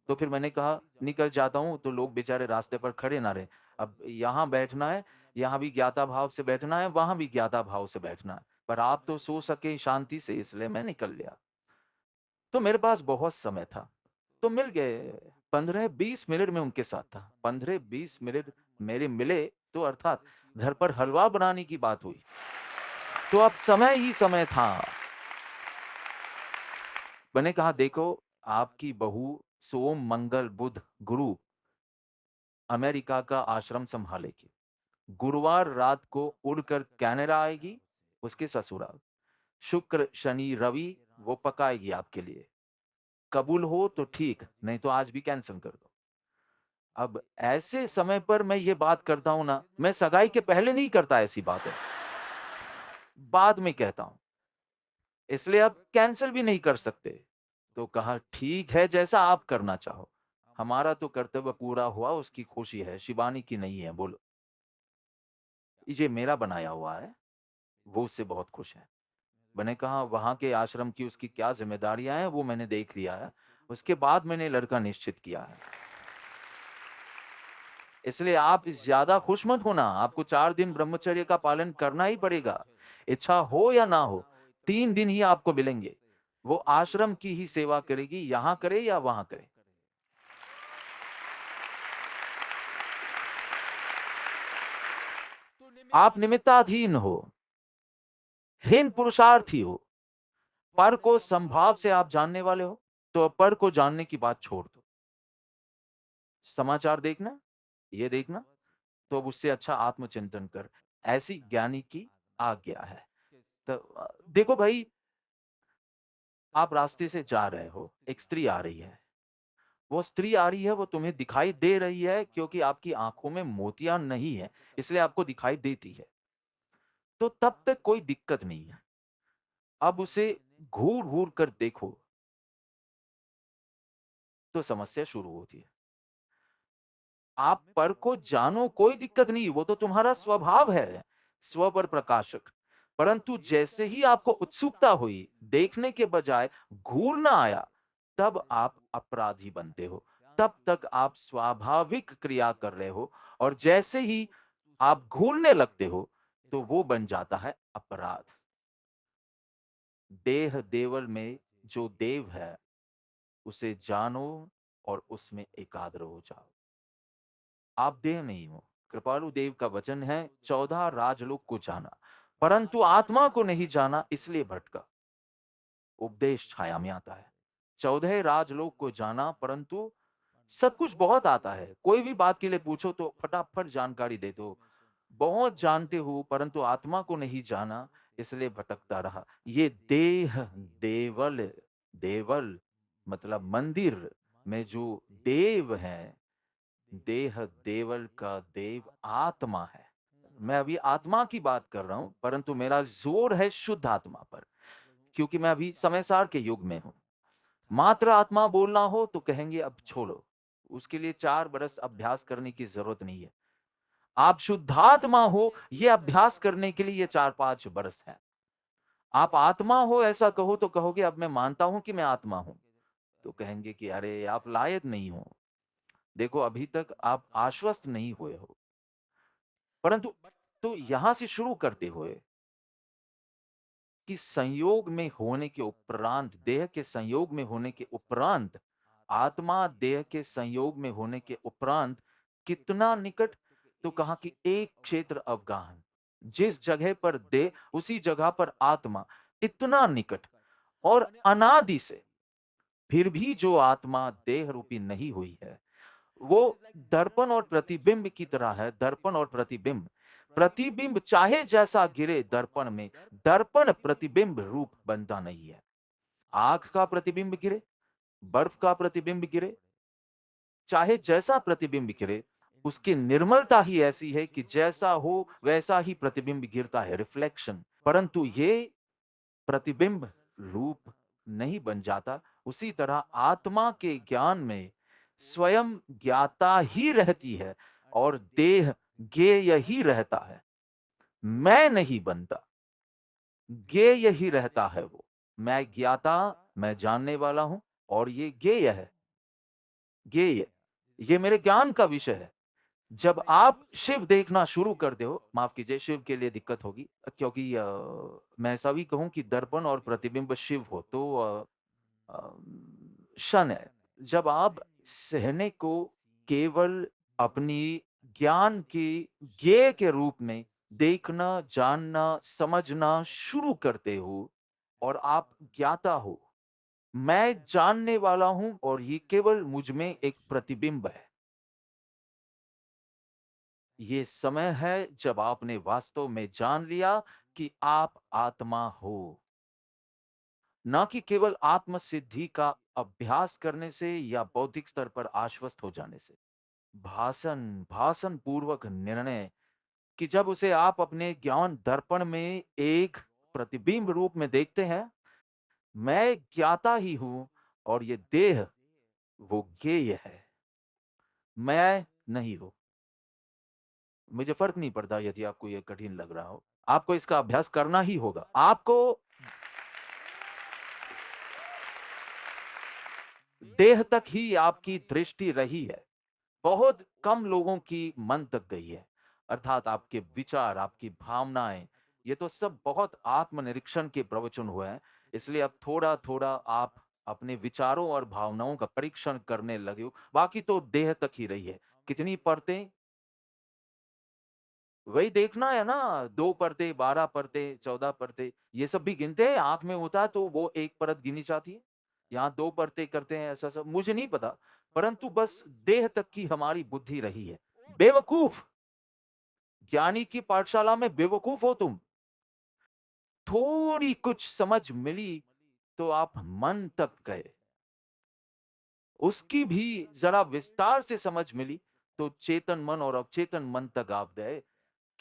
तो फिर मैंने कहा निकल जाता हूँ, तो लोग बेचारे रास्ते पर खड़े ना रहे। अब यहाँ बैठना है, यहाँ भी ज्ञाता भाव से बैठना है, वहां भी ज्ञाता भाव से बैठना है। पर आप तो सो सके शांति से, इसलिए मैं निकल लिया। तो मेरे पास बहुत समय था, तो मिल गए। 15-20 मिनट में उनके साथ था। 15-20 मिनट मेरे मिले, तो अर्थात घर पर हलवा बनाने की बात हुई। तो अब समय ही समय था। मैंने कहा देखो, आपकी बहू सोम मंगल बुध गुरु अमेरिका का आश्रम संभालेगी। गुरुवार रात को उड़कर कनाडा आएगी, उसके ससुराल। शुक्र शनि रवि वो पकाएगी आपके लिए। कबूल हो तो ठीक, नहीं तो आज भी कैंसिल कर दो। अब ऐसे समय पर मैं ये बात करता हूं ना, मैं सगाई के पहले नहीं करता ऐसी बातें, बाद में कहता हूं। इसलिए अब कैंसिल भी नहीं कर सकते। तो कहा ठीक है, जैसा आप करना चाहो। हमारा तो कर्तव्य पूरा हुआ, उसकी खुशी है, शिवानी की नहीं है। बोलो, ये मेरा बनाया हुआ है, वो उससे बहुत खुश है। मैंने कहा वहां के आश्रम की उसकी क्या जिम्मेदारियां हैं वो मैंने देख लिया है, उसके बाद मैंने लड़का निश्चित किया है। इसलिए आप ज्यादा खुश मत होना, आपको 4 दिन ब्रह्मचर्य का पालन करना ही पड़ेगा। इच्छा हो या ना हो, 3 दिन ही आपको मिलेंगे। वो आश्रम की ही सेवा करेगी, यहां करे या वहां करे। आप निमित्ताधीन हो, हीन पुरुषार्थी हो। पर को संभाव से आप जानने वाले हो, तो पर को जानने की बात छोड़ दो। समाचार देखना, ये देखना, तो अब उससे अच्छा आत्मचिंतन कर। ऐसी ज्ञानी की आज्ञा है। तो देखो भाई, आप रास्ते से जा रहे हो, एक स्त्री आ रही है। वो स्त्री आ रही है, वो तुम्हें दिखाई दे रही है क्योंकि आपकी आंखों में मोतियां नहीं है, इसलिए आपको दिखाई देती है। तो तब तक कोई दिक्कत नहीं है। अब उसे घूर घूर कर देखो, तो समस्या शुरू होती है। आप पर को जानो, कोई दिक्कत नहीं, वो तो तुम्हारा स्वभाव है, स्व पर प्रकाशक। परंतु जैसे ही आपको उत्सुकता हुई, देखने के बजाय घूरना आया, तब आप अपराधी बनते हो। तब तक आप स्वाभाविक क्रिया कर रहे हो और जैसे ही आप घूरने लगते हो, तो वो बन जाता है अपराध। देह देवल में जो देव है, उसे जानो और उसमें एकाग्र हो जाओ। आप देह नहीं हो। कृपालु देव का वचन है, 14 राजलोक को जाना, परंतु आत्मा को नहीं जाना, इसलिए भटका। उपदेश छाया में आता है। 14 राजलोक को जाना, परंतु सब कुछ बहुत आता है। कोई भी बात के लिए पूछो तो फटाफट जानकारी दे दो। बहुत जानते हो, परंतु आत्मा को नहीं जाना, इसलिए भटकता रहा। ये देह देवल, देवल मतलब मंदिर में जो देव है, देह देवल का देव आत्मा है। मैं अभी आत्मा की बात कर रहा हूं, परंतु मेरा जोर है शुद्ध आत्मा पर, क्योंकि मैं अभी समयसार के युग में हूं। मात्र आत्मा बोलना हो तो कहेंगे अब छोड़ो, उसके लिए 4 बरस अभ्यास करने की जरूरत नहीं है। आप शुद्धात्मा हो, ये अभ्यास करने के लिए ये 4-5 बरस है। आप आत्मा हो ऐसा कहो तो कहोगे अब मैं मानता हूं कि मैं आत्मा हूं, तो कहेंगे कि अरे आप लायक नहीं हो। देखो अभी तक आप आश्वस्त नहीं हुए हो। परंतु तो यहां से शुरू करते हुए कि संयोग में होने के उपरांत, देह के संयोग में होने के उपरांत, आत्मा देह के संयोग में होने के उपरांत कितना निकट, तो कहा कि एक क्षेत्र अवगाहन। जिस जगह पर देह, उसी जगह पर आत्मा, इतना निकट। और अनादि से फिर भी जो आत्मा देह रूपी नहीं हुई है, वो दर्पण और प्रतिबिंब की तरह है। दर्पण और प्रतिबिंब, प्रतिबिंब चाहे जैसा गिरे दर्पण में, दर्पण प्रतिबिंब रूप बनता नहीं है। आंख का प्रतिबिंब गिरे, बर्फ का प्रतिबिंब गिरे, चाहे जैसा प्रतिबिंब गिरे, उसकी निर्मलता ही ऐसी है कि जैसा हो वैसा ही प्रतिबिंब गिरता है, रिफ्लेक्शन। परंतु ये प्रतिबिंब रूप नहीं बन जाता। उसी तरह आत्मा के ज्ञान में स्वयं ज्ञाता ही रहती है और देह ज्ञेय ही रहता है। मैं नहीं बनता, ज्ञेय ही रहता है वो। मैं ज्ञाता, मैं जानने वाला हूं और ये ज्ञेय है। ज्ञेय, ये मेरे ज्ञान का विषय है। जब आप शिव देखना शुरू कर दे हो, माफ कीजिए शिव के लिए दिक्कत होगी, क्योंकि मैं ऐसा भी कहूं कि दर्पण और प्रतिबिंब शिव हो तो अ, शन है। जब आप सहने को केवल अपनी ज्ञान की ज्ञेय के रूप में देखना, जानना, समझना शुरू करते हो और आप ज्ञाता हो, मैं जानने वाला हूं और ये केवल मुझ में एक प्रतिबिंब है। ये समय है जब आपने वास्तव में जान लिया कि आप आत्मा हो। ना कि केवल आत्म सिद्धि का अभ्यास करने से या बौद्धिक स्तर पर आश्वस्त हो जाने से। भाषण, भाषण पूर्वक निर्णय कि जब उसे आप अपने ज्ञान दर्पण में एक प्रतिबिंब रूप में देखते हैं, मैं ज्ञाता ही हूं और ये देह वो ज्ञेय है, मैं नहीं हूं। मुझे फर्क नहीं पड़ता यदि आपको ये कठिन लग रहा हो, आपको इसका अभ्यास करना ही होगा। आपको देह तक ही आपकी दृष्टि रही है, बहुत कम लोगों की मन तक गई है। अर्थात आपके विचार, आपकी भावनाएं, ये तो सब बहुत आत्मनिरीक्षण के प्रवचन हुए हैं। इसलिए अब थोड़ा-थोड़ा आप अपने विचारों और भावनाओं का परीक्षण करने लगे हो। बाकी तो देह तक ही रही है। कितनी परतें? वही देखना है ना, 2 परतें, 12 परतें, 14 परतें, ये सब भी गिनते हैं। आँख में होता है तो वो 1 परत गिनी जाती है। यहाँ 2 परतें करते हैं, ऐसा सब मुझे नहीं पता। परंतु बस देह तक की हमारी बुद्धि रही है। बेवकूफ! ज्ञानी की पाठशाला में बेवकूफ हो तुम। थोड़ी कुछ समझ मिली तो आप मन तक गए। उसकी भी ज़रा विस्तार से समझ मिली तो चेतन मन और अवचेतन मन तक आप गए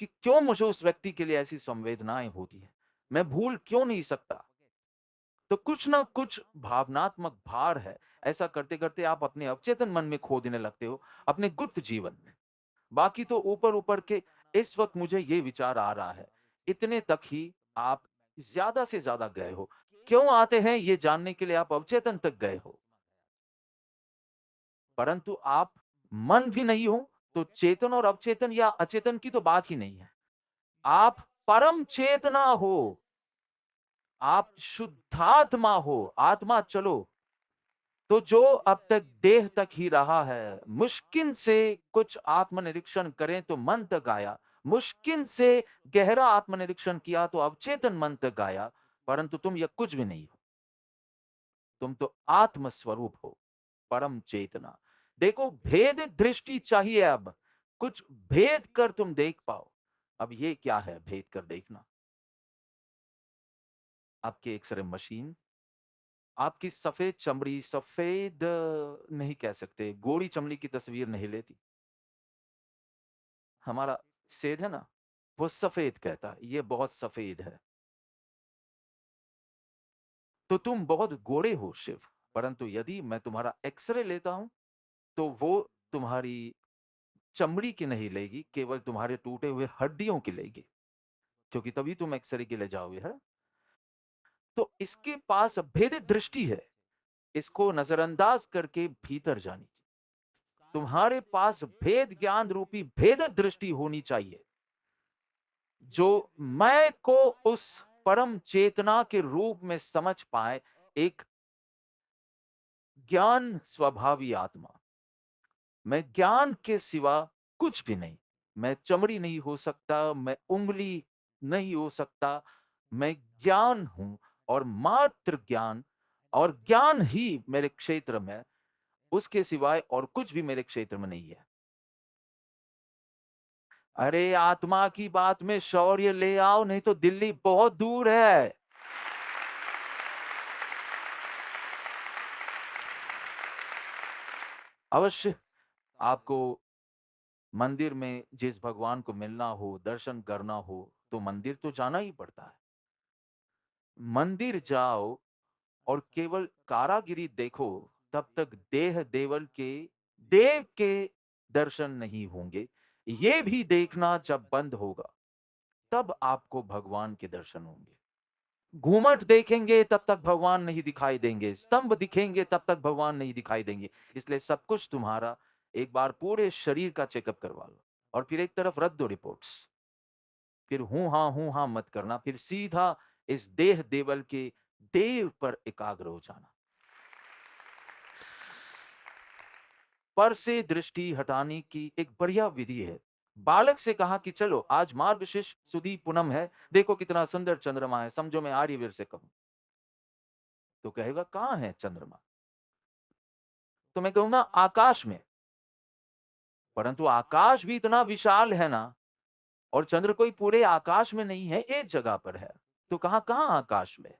कि क्यों मुझे उस व्यक्ति के लिए ऐसी संवेदनाएँ होती हैं। मैं भूल क्यों नहीं सकता? तो कुछ ना कुछ भावनात्मक भार है। ऐसा करते-करते आप अपने अवचेतन मन में खो देने लगते हो, अपने गुप्त जीवन में। बाकी तो ऊपर-ऊपर के इस वक़्त मुझे ये विचार आ रहा है, इतने तक ही आप ज़्यादा से ज़्यादा गए हो। क्यों आते हैं ये जानने के लिए आप अवचेतन तक गए हो। परंतु आप मन भी नहीं हो, तो चेतन और अवचेतन या अचेतन की तो बात ही नहीं है। आप परम चेतना हो, आप शुद्धात्मा हो, आत्मा चलो। तो जो अब तक देह तक ही रहा है, मुश्किल से कुछ आत्मनिरीक्षण करें तो मन तक आया, मुश्किल से गहरा आत्मनिरीक्षण किया तो अवचेतन मन तक आया, परंतु तुम यह कुछ भी नहीं हो। तुम तो आत्म स्वरूप हो, परम चेतना। देखो, भेद दृष्टि चाहिए अब, कुछ भेद कर तुम देख पाओ। अब ये क्या है भेद कर देखना? आपकी एक्सरे मशीन, आपकी सफेद चमड़ी, सफेद नहीं कह सकते, गोरी चमड़ी की तस्वीर नहीं लेती। हमारा सेठ है ना, वो सफेद कहता है, ये बहुत सफेद है। तो तुम बहुत गोरे हो शिव, परंतु यदि मैं तुम्हारा एक्सरे लेता हूं, तो वो तुम्हारी चमड़ी की नहीं लेगी, केवल तुम्हारे टूटे हुए हड्डियों की लेगी, क्योंकि तभी तुम एक्सरे के ले जाओगे, है। तो इसके पास भेदित दृष्टि है, इसको नजरअंदाज करके भीतर जानी। तुम्हारे पास भेद ज्ञान रूपी भेदित दृष्टि होनी चाहिए, जो मैं को उस परम चेतना के रूप में समझ पाए, एक ज्ञान स्वभावी आत्मा। मैं ज्ञान के सिवा कुछ भी नहीं। मैं चमड़ी नहीं हो सकता, मैं उंगली नहीं हो सकता, मैं ज्ञान हूं, और मात्र ज्ञान, और ज्ञान ही मेरे क्षेत्र में, उसके सिवाय और कुछ भी मेरे क्षेत्र में नहीं है। अरे आत्मा की बात में शौर्य ले आओ, नहीं तो दिल्ली बहुत दूर है। अवश्य आपको मंदिर में जिस भगवान को मिलना हो, दर्शन करना हो, तो मंदिर तो जाना ही पड़ता है। मंदिर जाओ और केवल कारागिरी देखो, तब तक देह देवल के देव के दर्शन नहीं होंगे। ये भी देखना जब बंद होगा, तब आपको भगवान के दर्शन होंगे। घूमट देखेंगे तब तक भगवान नहीं दिखाई देंगे, स्तंभ दिखेंगे तब तक भगवान नहीं दिखाई देंगे। इसलिए सब कुछ तुम्हारा, एक बार पूरे शरीर का चेकअप करवा लो, और फिर एक तरफ रख दो रिपोर्ट्स। फिर हूं हाँ मत करना, फिर सीधा इस देह देवल के देव पर एकाग्र हो जाना। पर से दृष्टि हटाने की एक बढ़िया विधि है। बालक से कहा कि चलो आज मार्गशीर्ष सुदी पूनम है, देखो कितना सुंदर चंद्रमा है, समझो मैं आर्यवीर से कहूं, तो कहेगा कहां है चंद्रमा? तो मैं कहूंगा आकाश में। परंतु आकाश भी इतना विशाल है ना, और चंद्र कोई पूरे आकाश में नहीं है, एक जगह पर है। तो कहां कहां आकाश में?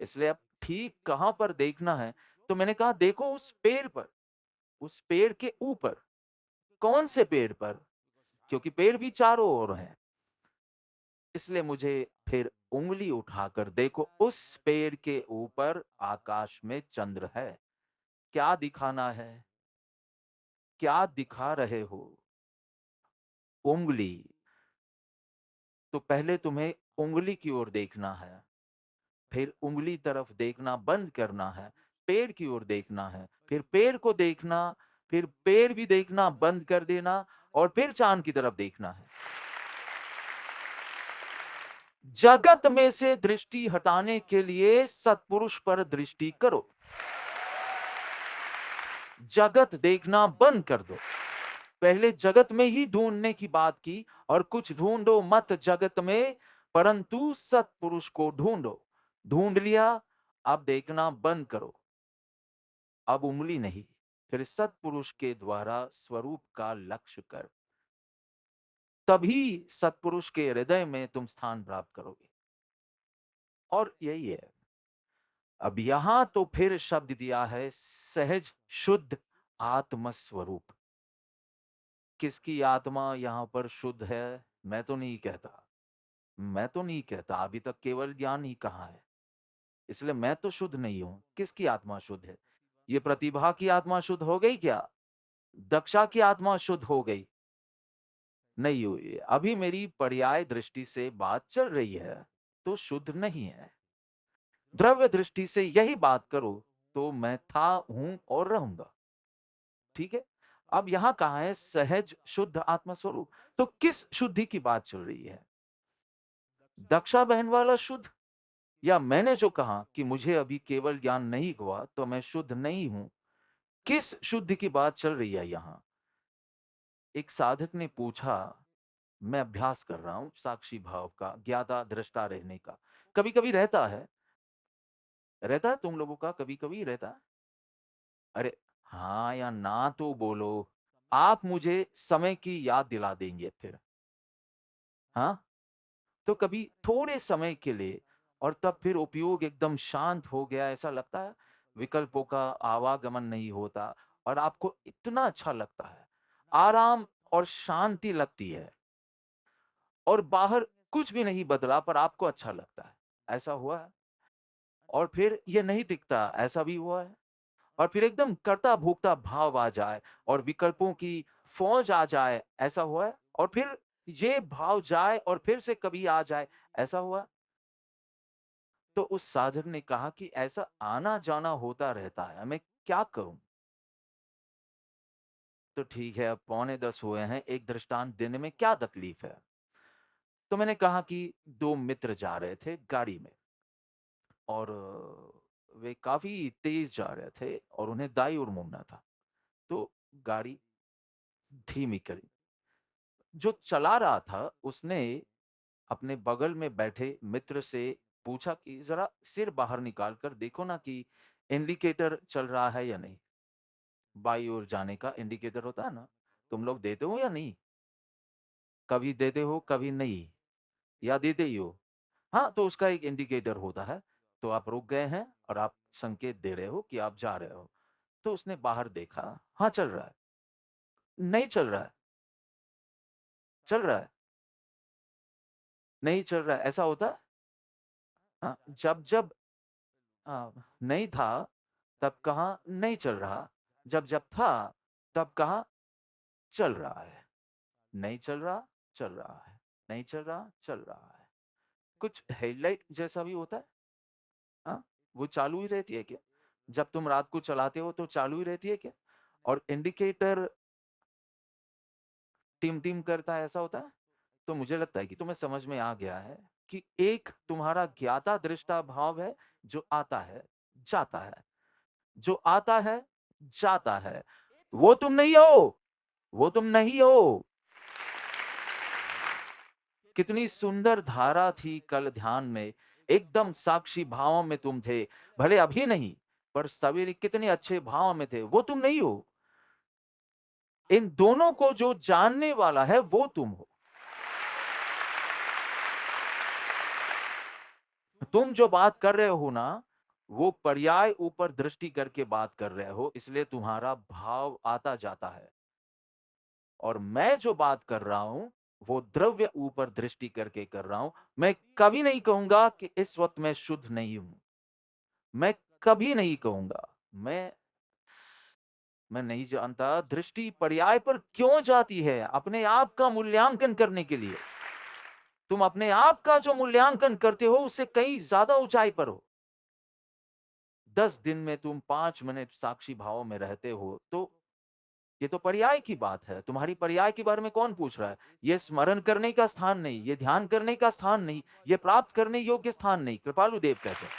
इसलिए अब ठीक कहां पर देखना है? तो मैंने कहा देखो उस पेड़ पर, उस पेड़ के ऊपर। कौन से पेड़ पर? क्योंकि पेड़ भी चारों ओर हैं। इसलिए मुझे फिर उंगली उठाकर देखो, उस पेड़ के ऊपर आकाश में चंद्र है। क्या दिखाना है? क्या दिखा रहे हो? उंगली। तो पहले तुम्हें उंगली की ओर देखना है, फिर उंगली तरफ देखना बंद करना है, पेड़ की ओर देखना है, फिर पेड़ को देखना, फिर पेड़ भी देखना बंद कर देना, और फिर चांद की तरफ देखना है। जगत में से दृष्टि हटाने के लिए सत्पुरुष पर दृष्टि करो। जगत देखना बंद कर दो। पहले जगत में ही ढूंढने की बात की, और कुछ ढूंढो मत जगत में, परंतु सत्पुरुष को ढूंढो। ढूंढ लिया, अब देखना बंद करो। अब उंगली नहीं, फिर सत्पुरुष के द्वारा स्वरूप का लक्ष्य कर। तभी सत्पुरुष के हृदय में तुम स्थान प्राप्त करोगे। और यही है। अब यहां तो फिर शब्द दिया है सहज शुद्ध आत्म स्वरूप। किसकी आत्मा यहां पर शुद्ध है? मैं तो नहीं कहता, मैं तो नहीं कहता, अभी तक केवल ज्ञान ही कहा है। इसलिए मैं तो शुद्ध नहीं हूं। किसकी आत्मा शुद्ध है? ये प्रतिभा की आत्मा शुद्ध हो गई क्या? दक्षा की आत्मा शुद्ध हो गई? नहीं हुई। अभी मेरी पर्याय दृष्टि से बात चल रही है, तो शुद्ध नहीं है। द्रव्य दृष्टि से यही बात करो, तो मैं था, हूं और रहूंगा। ठीक है। अब यहाँ कहा है सहज शुद्ध आत्मस्वरूप, तो किस शुद्धि की बात चल रही है? दक्षा बहन वाला शुद्ध, या मैंने जो कहा कि मुझे अभी केवल ज्ञान नहीं हुआ तो मैं शुद्ध नहीं हूं, किस शुद्धि की बात चल रही है यहाँ? एक साधक ने पूछा, मैं अभ्यास कर रहा हूं साक्षी भाव का, ज्ञाता दृष्टा रहने का। कभी कभी रहता है, रहता है तुम लोगों का, कभी कभी रहता है। अरे हाँ या ना तो बोलो, आप मुझे समय की याद दिला देंगे फिर। हाँ, तो कभी थोड़े समय के लिए, और तब फिर उपयोग एकदम शांत हो गया, ऐसा लगता है, विकल्पों का आवागमन नहीं होता और आपको इतना अच्छा लगता है, आराम और शांति लगती है, और बाहर कुछ भी नहीं बदला पर आपको अच्छा लगता है। ऐसा हुआ है? और फिर ये नहीं टिकता, ऐसा भी हुआ है। और फिर एकदम कर्ता भोक्ता भाव आ जाए और विकल्पों की फौज आ जाए, ऐसा हुआ है। और फिर ये भाव जाए और फिर से कभी आ जाए, ऐसा हुआ। तो उस साधक ने कहा कि ऐसा आना जाना होता रहता है, मैं क्या करूं? तो ठीक है, अब 9:45 हुए हैं, एक दृष्टांत देने में क्या तकलीफ है? तो मैंने कहा कि दो मित्र जा रहे थे गाड़ी में, और वे काफी तेज जा रहे थे और उन्हें दाई ओर मुड़ना था, तो गाड़ी धीमी करी। जो चला रहा था उसने अपने बगल में बैठे मित्र से पूछा कि जरा सिर बाहर निकाल कर देखो ना कि इंडिकेटर चल रहा है या नहीं। बाई ओर जाने का इंडिकेटर होता है ना, तुम लोग देते हो या नहीं? कभी देते हो, कभी नहीं, या देते ही हो? हाँ, तो उसका एक इंडिकेटर होता है। तो आप रुक गए हैं और आप संकेत दे रहे हो कि आप जा रहे हो। तो उसने बाहर देखा, हाँ चल रहा है, नहीं चल रहा है, चल रहा है, नहीं चल रहा है, ऐसा होता है। हाँ, जब जब नहीं था तब कहा नहीं चल रहा, जब जब था तब कहा चल रहा है, नहीं चल रहा, चल रहा है, नहीं चल रहा, चल रहा है। कुछ हेडलाइट जैसा भी होता है। हाँ, वो चालू ही रहती है क्या? जब तुम रात को चलाते हो तो चालू ही रहती है क्या? और इंडिकेटर टिम टिम करता है, ऐसा होता है। तो मुझे लगता है कि तुम्हें समझ में आ गया है कि एक तुम्हारा ज्ञाता दृष्टा भाव है, जो आता है, जाता है, जो आता है, जाता है। वो तुम नहीं हो, वो तुम नहीं हो। कितनी सुंदर धारा थी कल ध्यान में, एकदम साक्षी भाव में तुम थे। भले अभी नहीं, पर सवेरे कितने अच्छे भाव में थे, वो तुम नहीं हो। इन दोनों को जो जानने वाला है वो तुम हो। तुम जो बात कर रहे हो ना, वो पर्याय ऊपर दृष्टि करके बात कर रहे हो, इसलिए तुम्हारा भाव आता जाता है। और मैं जो बात कर रहा हूं, वो द्रव्य ऊपर दृष्टि करके कर रहा हूं। मैं कभी नहीं कहूंगा कि इस वक्त मैं शुद्ध नहीं हूं। मैं कभी नहीं कहूंगा। मैं नहीं जानता दृष्टि पर्याय पर क्यों जाती है, अपने आप का मूल्यांकन करने के लिए। तुम अपने आप का जो मूल्यांकन करते हो उससे कहीं ज्यादा ऊंचाई पर हो। 10 दिन में तुम 5 मिनट साक्षी भाव में रहते हो, तो ये तो पर्याय की बात है। तुम्हारी पर्याय के बारे में कौन पूछ रहा है? ये स्मरण करने का स्थान नहीं, ये ध्यान करने का स्थान नहीं, ये प्राप्त करने योग्य स्थान नहीं। कृपालु देव कहते हैं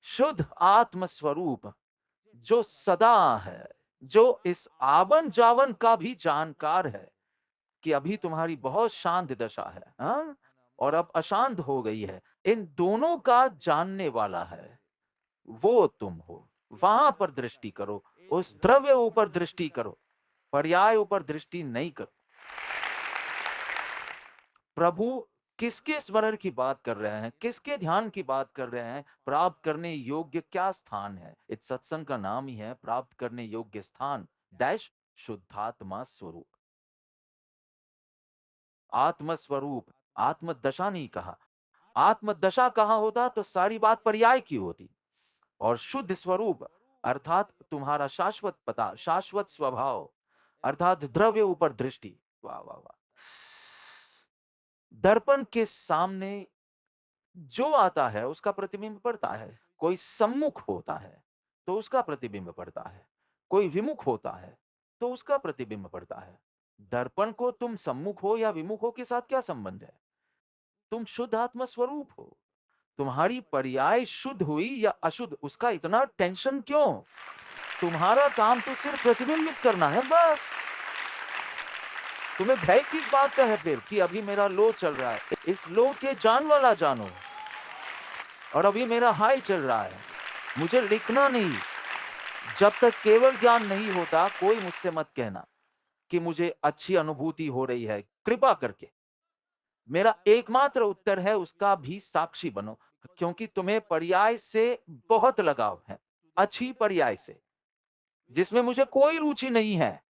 शुद्ध आत्म स्वरूप जो सदा है, जो इस आवन जावन का भी जानकार है कि अभी तुम्हारी बहुत शांत दशा है, हाँ? और अब अशांत हो गई है, इन दोनों का जानने वाला है, वो तुम हो। वहां पर दृष्टि करो, उस द्रव्य ऊपर दृष्टि करो, पर्याय ऊपर दृष्टि नहीं करो। प्रभु किसके स्मरण की बात कर रहे हैं, किसके ध्यान की बात कर रहे हैं? प्राप्त करने योग्य क्या स्थान है? इस सत्संग का नाम ही है प्राप्त करने योग्य स्थान डैश शुद्धात्मा स्वरूप। आत्म स्वरूप, आत्म दशा नहीं कहा। आत्म दशा कहा होता तो सारी बात पर्याय की होती। और शुद्ध स्वरूप अर्थात तुम्हारा शाश्वत पता, शाश्वत स्वभाव, अर्थात द्रव्य ऊपर दृष्टि। वाह वाह वाह। दर्पण के सामने जो आता है उसका प्रतिबिंब पड़ता है। कोई सम्मुख होता है तो उसका प्रतिबिंब पड़ता है। कोई विमुख होता है तो उसका प्रतिबिंब पड़ता है। दर्पण को तुम सम्मुख हो या विमुख हो के साथ क्या संबंध है? तुम शुद्ध आत्मा स्वरूप हो। तुम्हारी पर्याय शुद्ध हुई या अशुद्ध, उसका इतना टेंशन क्यों? तुम्हारा काम तो सिर्फ प्रतिबिंबित करना है, बस। तुम्हें भय किस बात का है फिर कि अभी मेरा लो चल रहा है? इस लो के जान वाला जानो। और अभी मेरा हाई चल रहा है, मुझे लिखना नहीं। जब तक केवल ज्ञान नहीं होता, कोई मुझसे मत कहना कि मुझे अच्छी अनुभूति हो रही है। कृपा करके मेरा एकमात्र उत्तर है, उसका भी साक्षी बनो, क्योंकि तुम्हें पर्याय से बहुत लगाव है, अच्छी पर्याय से, जिसमें मुझे कोई रुचि नहीं है।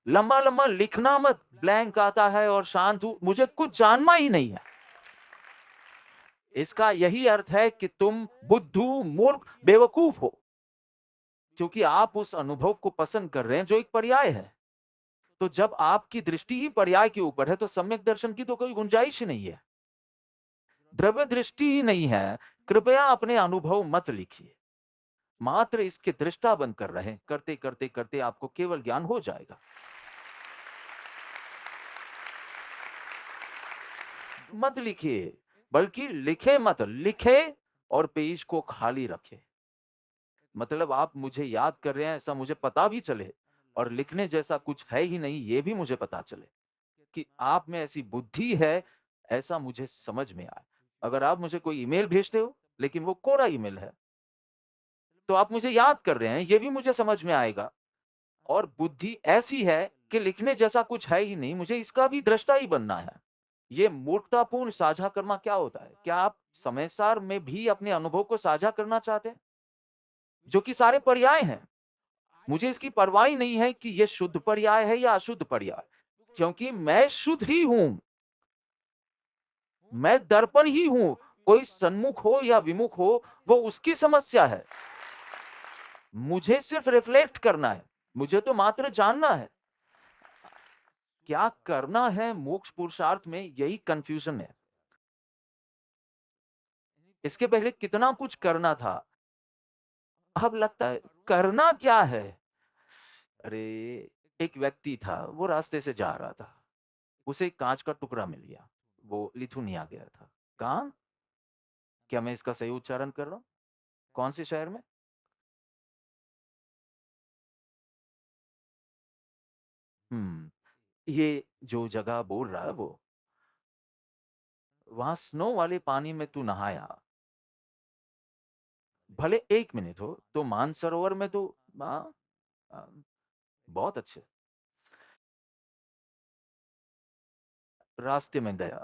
लंबा लंबा लिखना मत, ब्लैंक आता है और शांत हूं, मुझे कुछ जानना ही नहीं है। इसका यही अर्थ है कि तुम बुद्धू, मूर्ख, बेवकूफ हो, क्योंकि आप उस अनुभव को पसंद कर रहे हैं जो एक पर्याय है। तो जब आपकी दृष्टि ही पर्याय के ऊपर है, तो सम्यक दर्शन की तो कोई गुंजाइश ही नहीं है। द्रव्य दृष्टि ही नहीं है। कृपया अपने अनुभव मत लिखिए, मात्र इसके दृष्टा बनकर रहें। करते करते करते आपको केवल ज्ञान हो जाएगा। मत लिखिए, बल्कि लिखे मत, लिखे और पेज को खाली रखे। मतलब आप मुझे याद कर रहे हैं ऐसा मुझे पता भी चले, और लिखने जैसा कुछ है ही नहीं ये भी मुझे पता चले, कि आप में ऐसी बुद्धि है, ऐसा मुझे समझ में आए। अगर आप मुझे कोई ईमेल भेजते हो लेकिन वो कोरा ईमेल है, तो आप मुझे याद कर रहे हैं ये भी मुझे समझ में आएगा। और बुद्धि ऐसी है कि लिखने जैसा कुछ है ही नहीं, मुझे इसका भी दृष्टा ही बनना है। ये मूर्खतापूर्ण साझा करना क्या होता है? क्या आप समय सार में भी अपने अनुभव को साझा करना चाहते हैं, जो कि सारे पर्याय हैं? मुझे इसकी परवाह ही नहीं है कि ये शुद्ध पर्याय है या अशुद्ध पर्याय, क्योंकि मैं शुद्ध ही हूं। मैं दर्पण ही हूं। कोई सन्मुख हो या विमुख हो, वो उसकी समस्या है। मुझे सिर्फ रिफ्लेक्ट करना है, मुझे तो मात्र जानना है। क्या करना है मोक्ष पुरुषार्थ में, यही कंफ्यूजन है। इसके पहले कितना कुछ करना था, अब लगता है करना क्या है। अरे, एक व्यक्ति था, वो रास्ते से जा रहा था, उसे एक कांच का टुकड़ा मिल गया। वो लिथुनिया गया था। कहाँ? क्या मैं इसका सही उच्चारण कर रहा हूँ? कौन से शहर में? हम्म, ये जो जगह बोल रहा है वो, वहां स्नो वाले पानी में तू नहाया, भले 1 मिनट हो, तो मानसरोवर में तो हाँ, आ, बहुत अच्छे। रास्ते में गया,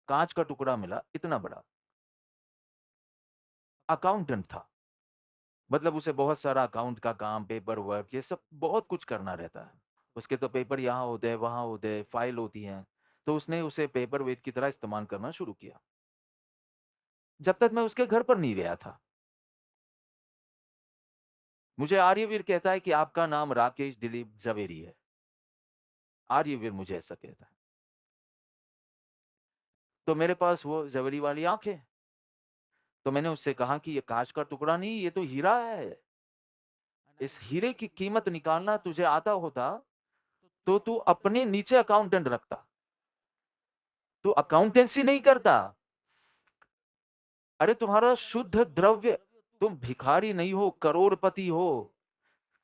कांच का टुकड़ा मिला इतना बड़ा। अकाउंटेंट था, मतलब उसे बहुत सारा अकाउंट का काम, पेपर वर्क, ये सब बहुत कुछ करना रहता है। उसके तो पेपर यहाँ होते हैं, वहां होते हैं, फाइल होती हैं। तो उसने उसे पेपर वेट की तरह इस्तेमाल करना शुरू किया, जब तक मैं उसके घर पर नहीं गया था। मुझे आर्यवीर कहता है कि आपका नाम राकेश दिलीप जवेरी है। आर्यवीर मुझे ऐसा कहता है। तो मेरे पास वो जवेरी वाली आंखें, तो मैंने उससे कहा कि ये कांच का टुकड़ा नहीं, ये तो हीरा है। इस हीरे की कीमत निकालना तुझे आता होता, तो तू अपने नीचे अकाउंटेंट रखता। तू अकाउंटेंसी नहीं करता। अरे तुम्हारा शुद्ध द्रव्य, तुम भिखारी नहीं हो, करोड़पति हो।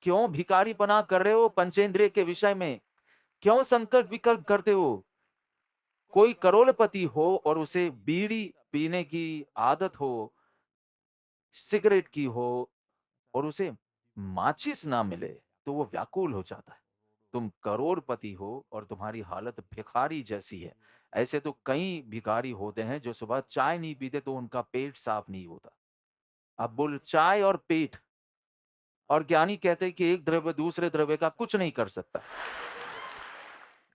क्यों भिखारीपना कर रहे हो पंचेंद्रिय के विषय में? क्यों संकल्प विकल्प करते हो? कोई करोड़पति हो और उसे बीड़ी पीने की आदत हो, सिगरेट की हो, और उसे माचिस ना मिले, तो वो व्याकुल हो जाता है। तुम करोड़पति हो और तुम्हारी हालत भिखारी जैसी है। ऐसे तो कई भिखारी होते हैं जो सुबह चाय नहीं पीते तो उनका पेट साफ नहीं होता। अब बोल, चाय और पेट। और ज्ञानी कहते हैं कि एक द्रव्य दूसरे द्रव्य का कुछ नहीं कर सकता।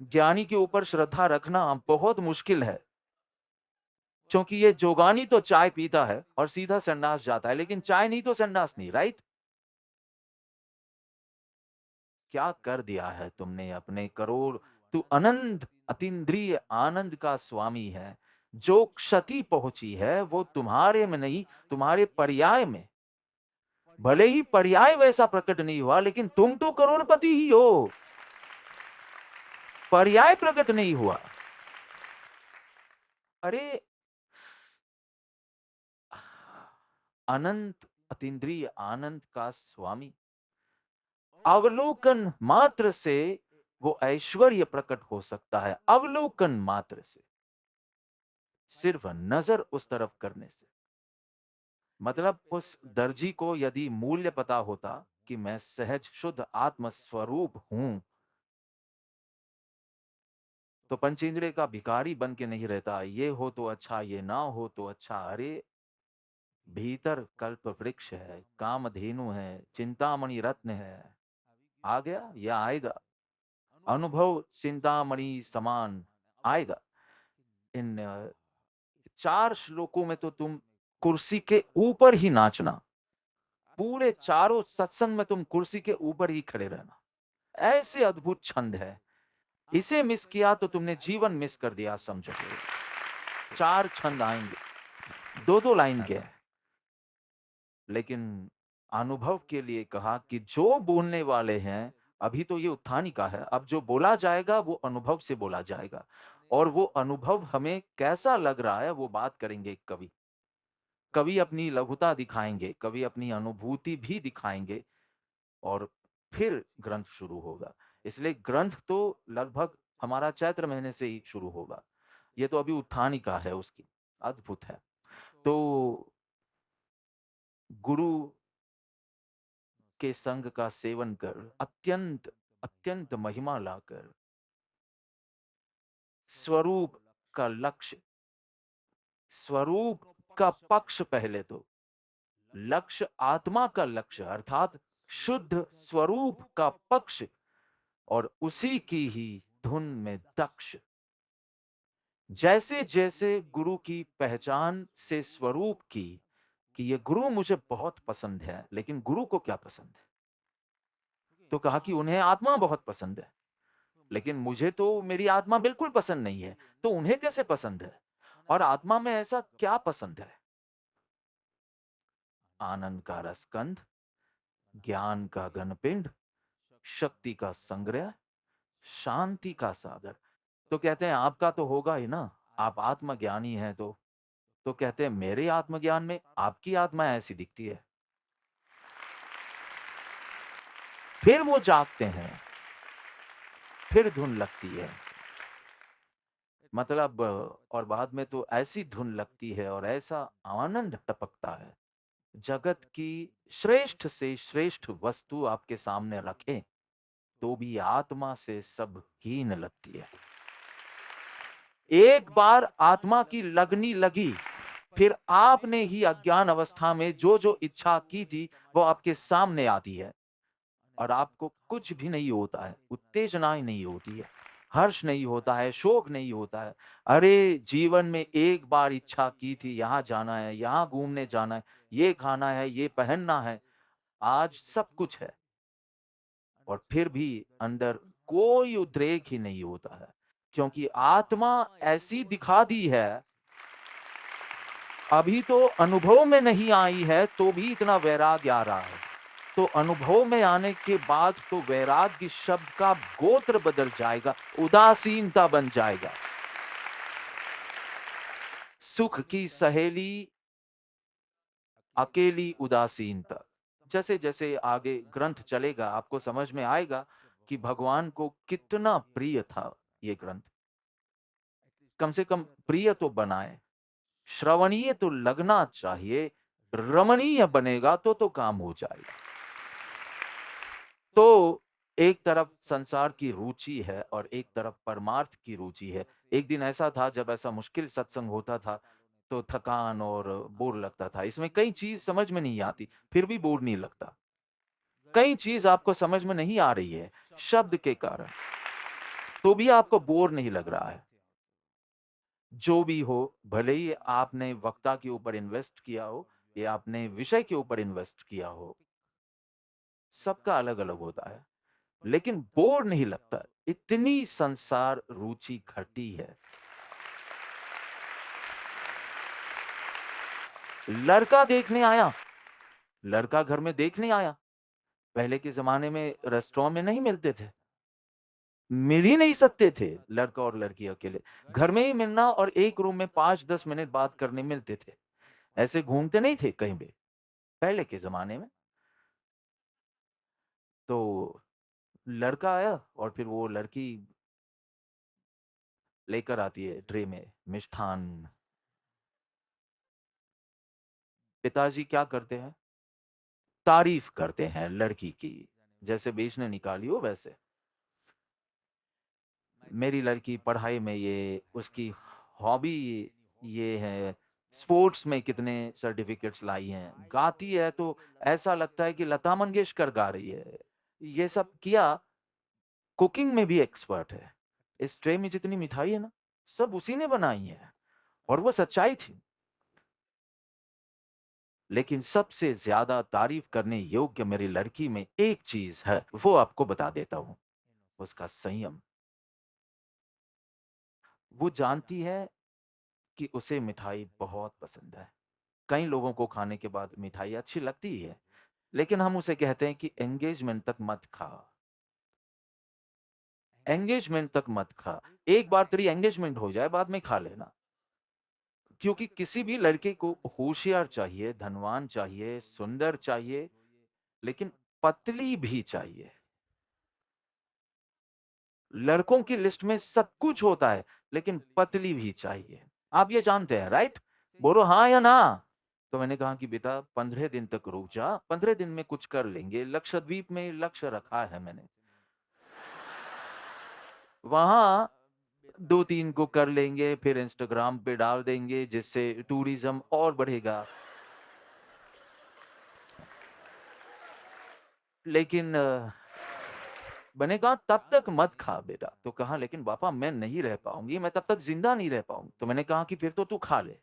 ज्ञानी के ऊपर श्रद्धा रखना बहुत मुश्किल है, क्योंकि ये जोगानी तो चाय पीता है और सीधा संन्यास जाता है, लेकिन चाय नहीं तो संन्यास नहीं, राइट? क्या कर दिया है तुमने अपने करोड़। तू अनंत अतीन्द्रिय आनंद का स्वामी है। जो क्षति पहुंची है वो तुम्हारे में नहीं, तुम्हारे पर्याय में। भले ही पर्याय वैसा प्रकट नहीं हुआ, लेकिन तुम तो करोड़पति ही हो, पर्याय प्रकट नहीं हुआ। अरे अनंत अतीन्द्रिय आनंद का स्वामी, अवलोकन मात्र से वो ऐश्वर्य प्रकट हो सकता है, अवलोकन मात्र से, सिर्फ नजर उस तरफ करने से। मतलब उस दर्जी को यदि मूल्य पता होता कि मैं सहज शुद्ध आत्म स्वरूप हूं, तो पंचेंद्रिय का भिखारी बन के नहीं रहता, ये हो तो अच्छा, ये ना हो तो अच्छा। अरे भीतर कल्प वृक्ष है, कामधेनु है, चिंतामणि रत्न है, आ गया या आएगा, अनुभव चिंतामणि समान आएगा। इन 4 श्लोकों में तो तुम कुर्सी के ऊपर ही नाचना, पूरे चारों सत्संग में तुम कुर्सी के ऊपर ही खड़े रहना, ऐसे अद्भुत छंद है। इसे मिस किया तो तुमने जीवन मिस कर दिया समझो। 4 छंद आएंगे, 2-2 लाइन के, लेकिन अनुभव के लिए कहा कि जो बोलने वाले हैं, अभी तो ये उत्थानी का है, अब जो बोला जाएगा वो अनुभव से बोला जाएगा, और वो अनुभव हमें कैसा लग रहा है वो बात करेंगे। कवि कवि अपनी लघुता दिखाएंगे, कवि अपनी अनुभूति भी दिखाएंगे, और फिर ग्रंथ शुरू होगा। इसलिए ग्रंथ तो लगभग हमारा चैत्र महीने से ही शुरू होगा। ये तो अभी उत्थानी का है, उसकी अद्भुत है। तो गुरु के संग का सेवन कर, अत्यंत अत्यंत महिमा लाकर, स्वरूप का लक्ष्य, स्वरूप का पक्ष पहले, तो लक्ष्य आत्मा का लक्ष्य अर्थात शुद्ध स्वरूप का पक्ष, और उसी की ही धुन में दक्ष। जैसे जैसे गुरु की पहचान से स्वरूप की, कि ये गुरु मुझे बहुत पसंद है, लेकिन गुरु को क्या पसंद है? तो कहा कि उन्हें आत्मा बहुत पसंद है, लेकिन मुझे तो मेरी आत्मा बिल्कुल पसंद नहीं है, तो उन्हें कैसे पसंद है? और आत्मा में ऐसा क्या पसंद है? आनंद का रसकंद, ज्ञान का घनपिंड, शक्ति का संग्रह, शांति का सागर। तो कहते हैं आपका तो होगा ही ना, आप आत्मज्ञानी हैं। तो कहते हैं मेरे आत्मज्ञान में आपकी आत्मा ऐसी दिखती है। फिर वो जागते हैं, फिर धुन लगती है, मतलब और बाद में तो ऐसी धुन लगती है और ऐसा आनंद टपकता है। जगत की श्रेष्ठ से श्रेष्ठ वस्तु आपके सामने रखें तो भी आत्मा से सब हीन लगती है। एक बार आत्मा की लगनी लगी, फिर आपने ही अज्ञान अवस्था में जो जो इच्छा की थी वो आपके सामने आती है, और आपको कुछ भी नहीं होता है, उत्तेजना ही नहीं होती है, हर्ष नहीं होता है, शोक नहीं होता है। अरे जीवन में एक बार इच्छा की थी, यहाँ जाना है, यहाँ घूमने जाना है, ये खाना है, ये पहनना है, आज सब कुछ है, और फिर भी अंदर कोई उद्रेक ही नहीं होता है, क्योंकि आत्मा ऐसी दिखा दी है। अभी तो अनुभव में नहीं आई है तो भी इतना वैराग्य आ रहा है, तो अनुभव में आने के बाद तो वैराग्य शब्द का गोत्र बदल जाएगा, उदासीनता बन जाएगा। सुख की सहेली अकेली उदासीनता। जैसे जैसे आगे ग्रंथ चलेगा आपको समझ में आएगा कि भगवान को कितना प्रिय था ये ग्रंथ। कम से कम प्रिय तो बनाए, श्रवणीय तो लगना चाहिए, रमणीय बनेगा तो काम हो जाएगा। तो एक तरफ संसार की रुचि है और एक तरफ परमार्थ की रुचि है। एक दिन ऐसा था जब ऐसा मुश्किल सत्संग होता था तो थकान और बोर लगता था। इसमें कई चीज समझ में नहीं आती, फिर भी बोर नहीं लगता। कई चीज आपको समझ में नहीं आ रही है शब्द के कारण, तो भी आपको बोर नहीं लग रहा है। जो भी हो, भले ही आपने वक्ता के ऊपर इन्वेस्ट किया हो या आपने विषय के ऊपर इन्वेस्ट किया हो, सबका अलग अलग होता है, लेकिन बोर नहीं लगता। इतनी संसार रुचि घटी है। लड़का देखने आया, लड़का घर में देख नहीं आया। पहले के ज़माने में रेस्टोरेंट में नहीं मिलते थे। मिल ही नहीं सकते थे लड़का और लड़की अकेले। घर में ही मिलना और एक रूम में 5-10 मिनट बात करने मिलते थे। ऐसे घूमते नहीं थे कहीं भी, पहले के ज़माने में। तो लड़का आया और फिर वो लड़की लेकर आती है ट्रे में मिष्ठान। पिताजी क्या करते हैं? तारीफ करते हैं लड़की की, जैसे बेचने निकाली हो वैसे। मेरी लड़की पढ़ाई में ये, उसकी हॉबी ये है, स्पोर्ट्स में कितने सर्टिफिकेट्स लाई हैं, गाती है तो ऐसा लगता है कि लता मंगेशकर गा रही है। ये सब किया, कुकिंग में भी एक्सपर्ट है। इस ट्रे में जितनी मिठाई है ना, सब उसी ने बनाई है और वो सच्चाई थी। लेकिन सबसे ज़्यादा तारीफ़ करने योग्य मेरी लड़की में एक चीज़ है, वो आपको बता देता हूँ, उसका संयम। वो जानती है कि उसे मिठाई बहुत पसंद है। कई लोगों को खाने के बाद मिठाई अच्छी लगती ही है, लेकिन हम उसे कहते हैं कि एंगेजमेंट तक मत खा, एंगेजमेंट तक मत खा। एक बार तेरी एंगेजमेंट हो जाए, बाद में खा लेना। क्योंकि किसी भी लड़के को होशियार चाहिए, धनवान चाहिए, सुंदर चाहिए, लेकिन पतली भी चाहिए। लड़कों की लिस्ट में सब कुछ होता है, लेकिन पतली भी चाहिए। आप ये जानते हैं, राइट? बोलो हाँ या ना? तो मैंने कहा कि बेटा 15 दिन तक रुक जा, 15 दिन में कुछ कर लेंगे। लक्षद्वीप में लक्ष्य रखा है मैंने। वहाँ 2-3 को कर लेंगे, फिर इंस्टाग्राम पे डाल देंगे, जिससे टूरिज्म और बढ़ेगा। लेकिन मैंने कहा तब तक मत खा बेटा। तो कहा लेकिन पापा मैं नहीं रह पाऊँगी, मैं तब तक ज़िंदा नहीं रह पाऊँगी। तो मैंने कहा कि फिर तो तू खा ले।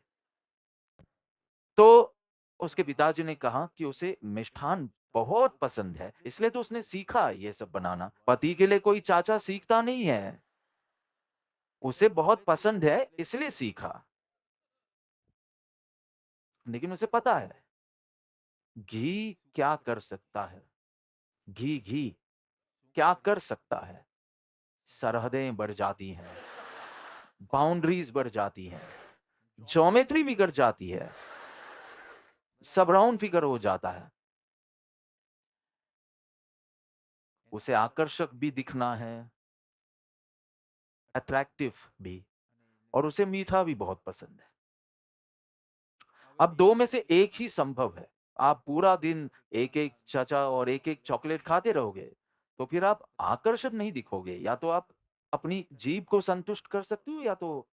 तो उसके पिताजी ने कहा कि उसे मिष्ठान बहुत पसंद है, इसलिए तो उसने सीखा ये सब बनाना। पति के लिए कोई चाचा सीखता नहीं है, उसे बहुत पसंद है इसलिए सीखा। लेकिन उसे पता है, घी क्या कर सकता है? घी क्या कर सकता है? सरहदें बढ़ जाती हैं, बाउंड्रीज़ बढ़ जाती हैं, ज्योमेट्री बिगड़ जाती है, सब राउंड फिगर हो जाता है। उसे आकर्षक भी दिखना है, अट्रैक्टिव भी, और उसे मीठा भी बहुत पसंद है। अब 2 में से एक ही संभव है। आप पूरा दिन एक-एक चाचा और एक-एक चॉकलेट खाते रहोगे, तो फिर आप आकर्षक नहीं दिखोगे। या तो आप अपनी जीभ को संतुष्ट कर सकते हो, या तो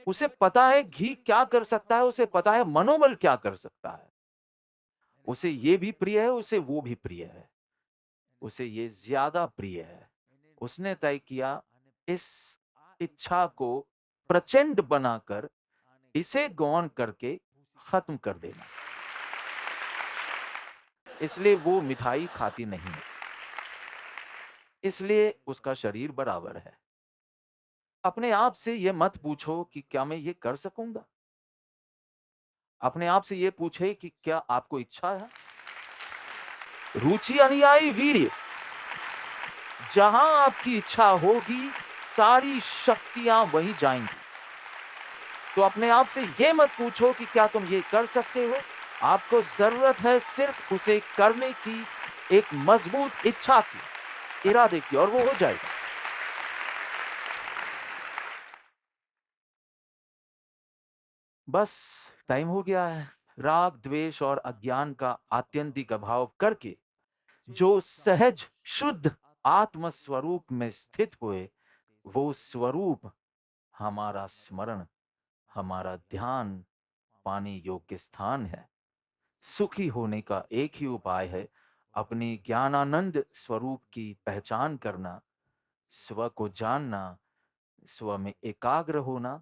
उसे पता है घी क्या कर सकता है, उसे पता है मनोबल क्या कर सकता है। उसे ये भी प्रिय है, उसे वो भी प्रिय है। उसे ये ज़्यादा प्रिय है। उसने तय किया इस इच्छा को प्रचंड बनाकर, इसे गौण करके खत्म कर देना। इसलिए वो मिठाई खाती नहीं है। इसलिए उसका शरीर बराबर है। अपने आप से ये मत पूछो कि क्या मैं ये कर सकूँगा? अपने आप से ये पूछे कि क्या आपको इच्छा है? रुचि अनुयायी वीर्य। जहाँ आपकी इच्छा होगी, सारी शक्तियाँ वहीं जाएँगी। तो अपने आप से ये मत पूछो कि क्या तुम ये कर सकते हो? आपको ज़रूरत है सिर्फ़ उसे करने की, एक मज़बूत इच्छा की, इरादे की, और वो हो जाएगा। बस टाइम हो गया है। राग, द्वेष और अज्ञान का आत्यंतिक अभाव करके जो सहज, शुद्ध आत्म स्वरूप में स्थित हुए, वो स्वरूप हमारा स्मरण, हमारा ध्यान पाने योग्य स्थान है। सुखी होने का एक ही उपाय है, अपनी ज्ञानानंद स्वरूप की पहचान करना, स्व को जानना, स्व में एकाग्र होना।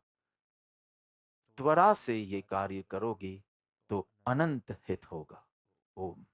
त्वरा से ये कार्य करोगे तो अनंत हित होगा। ओम।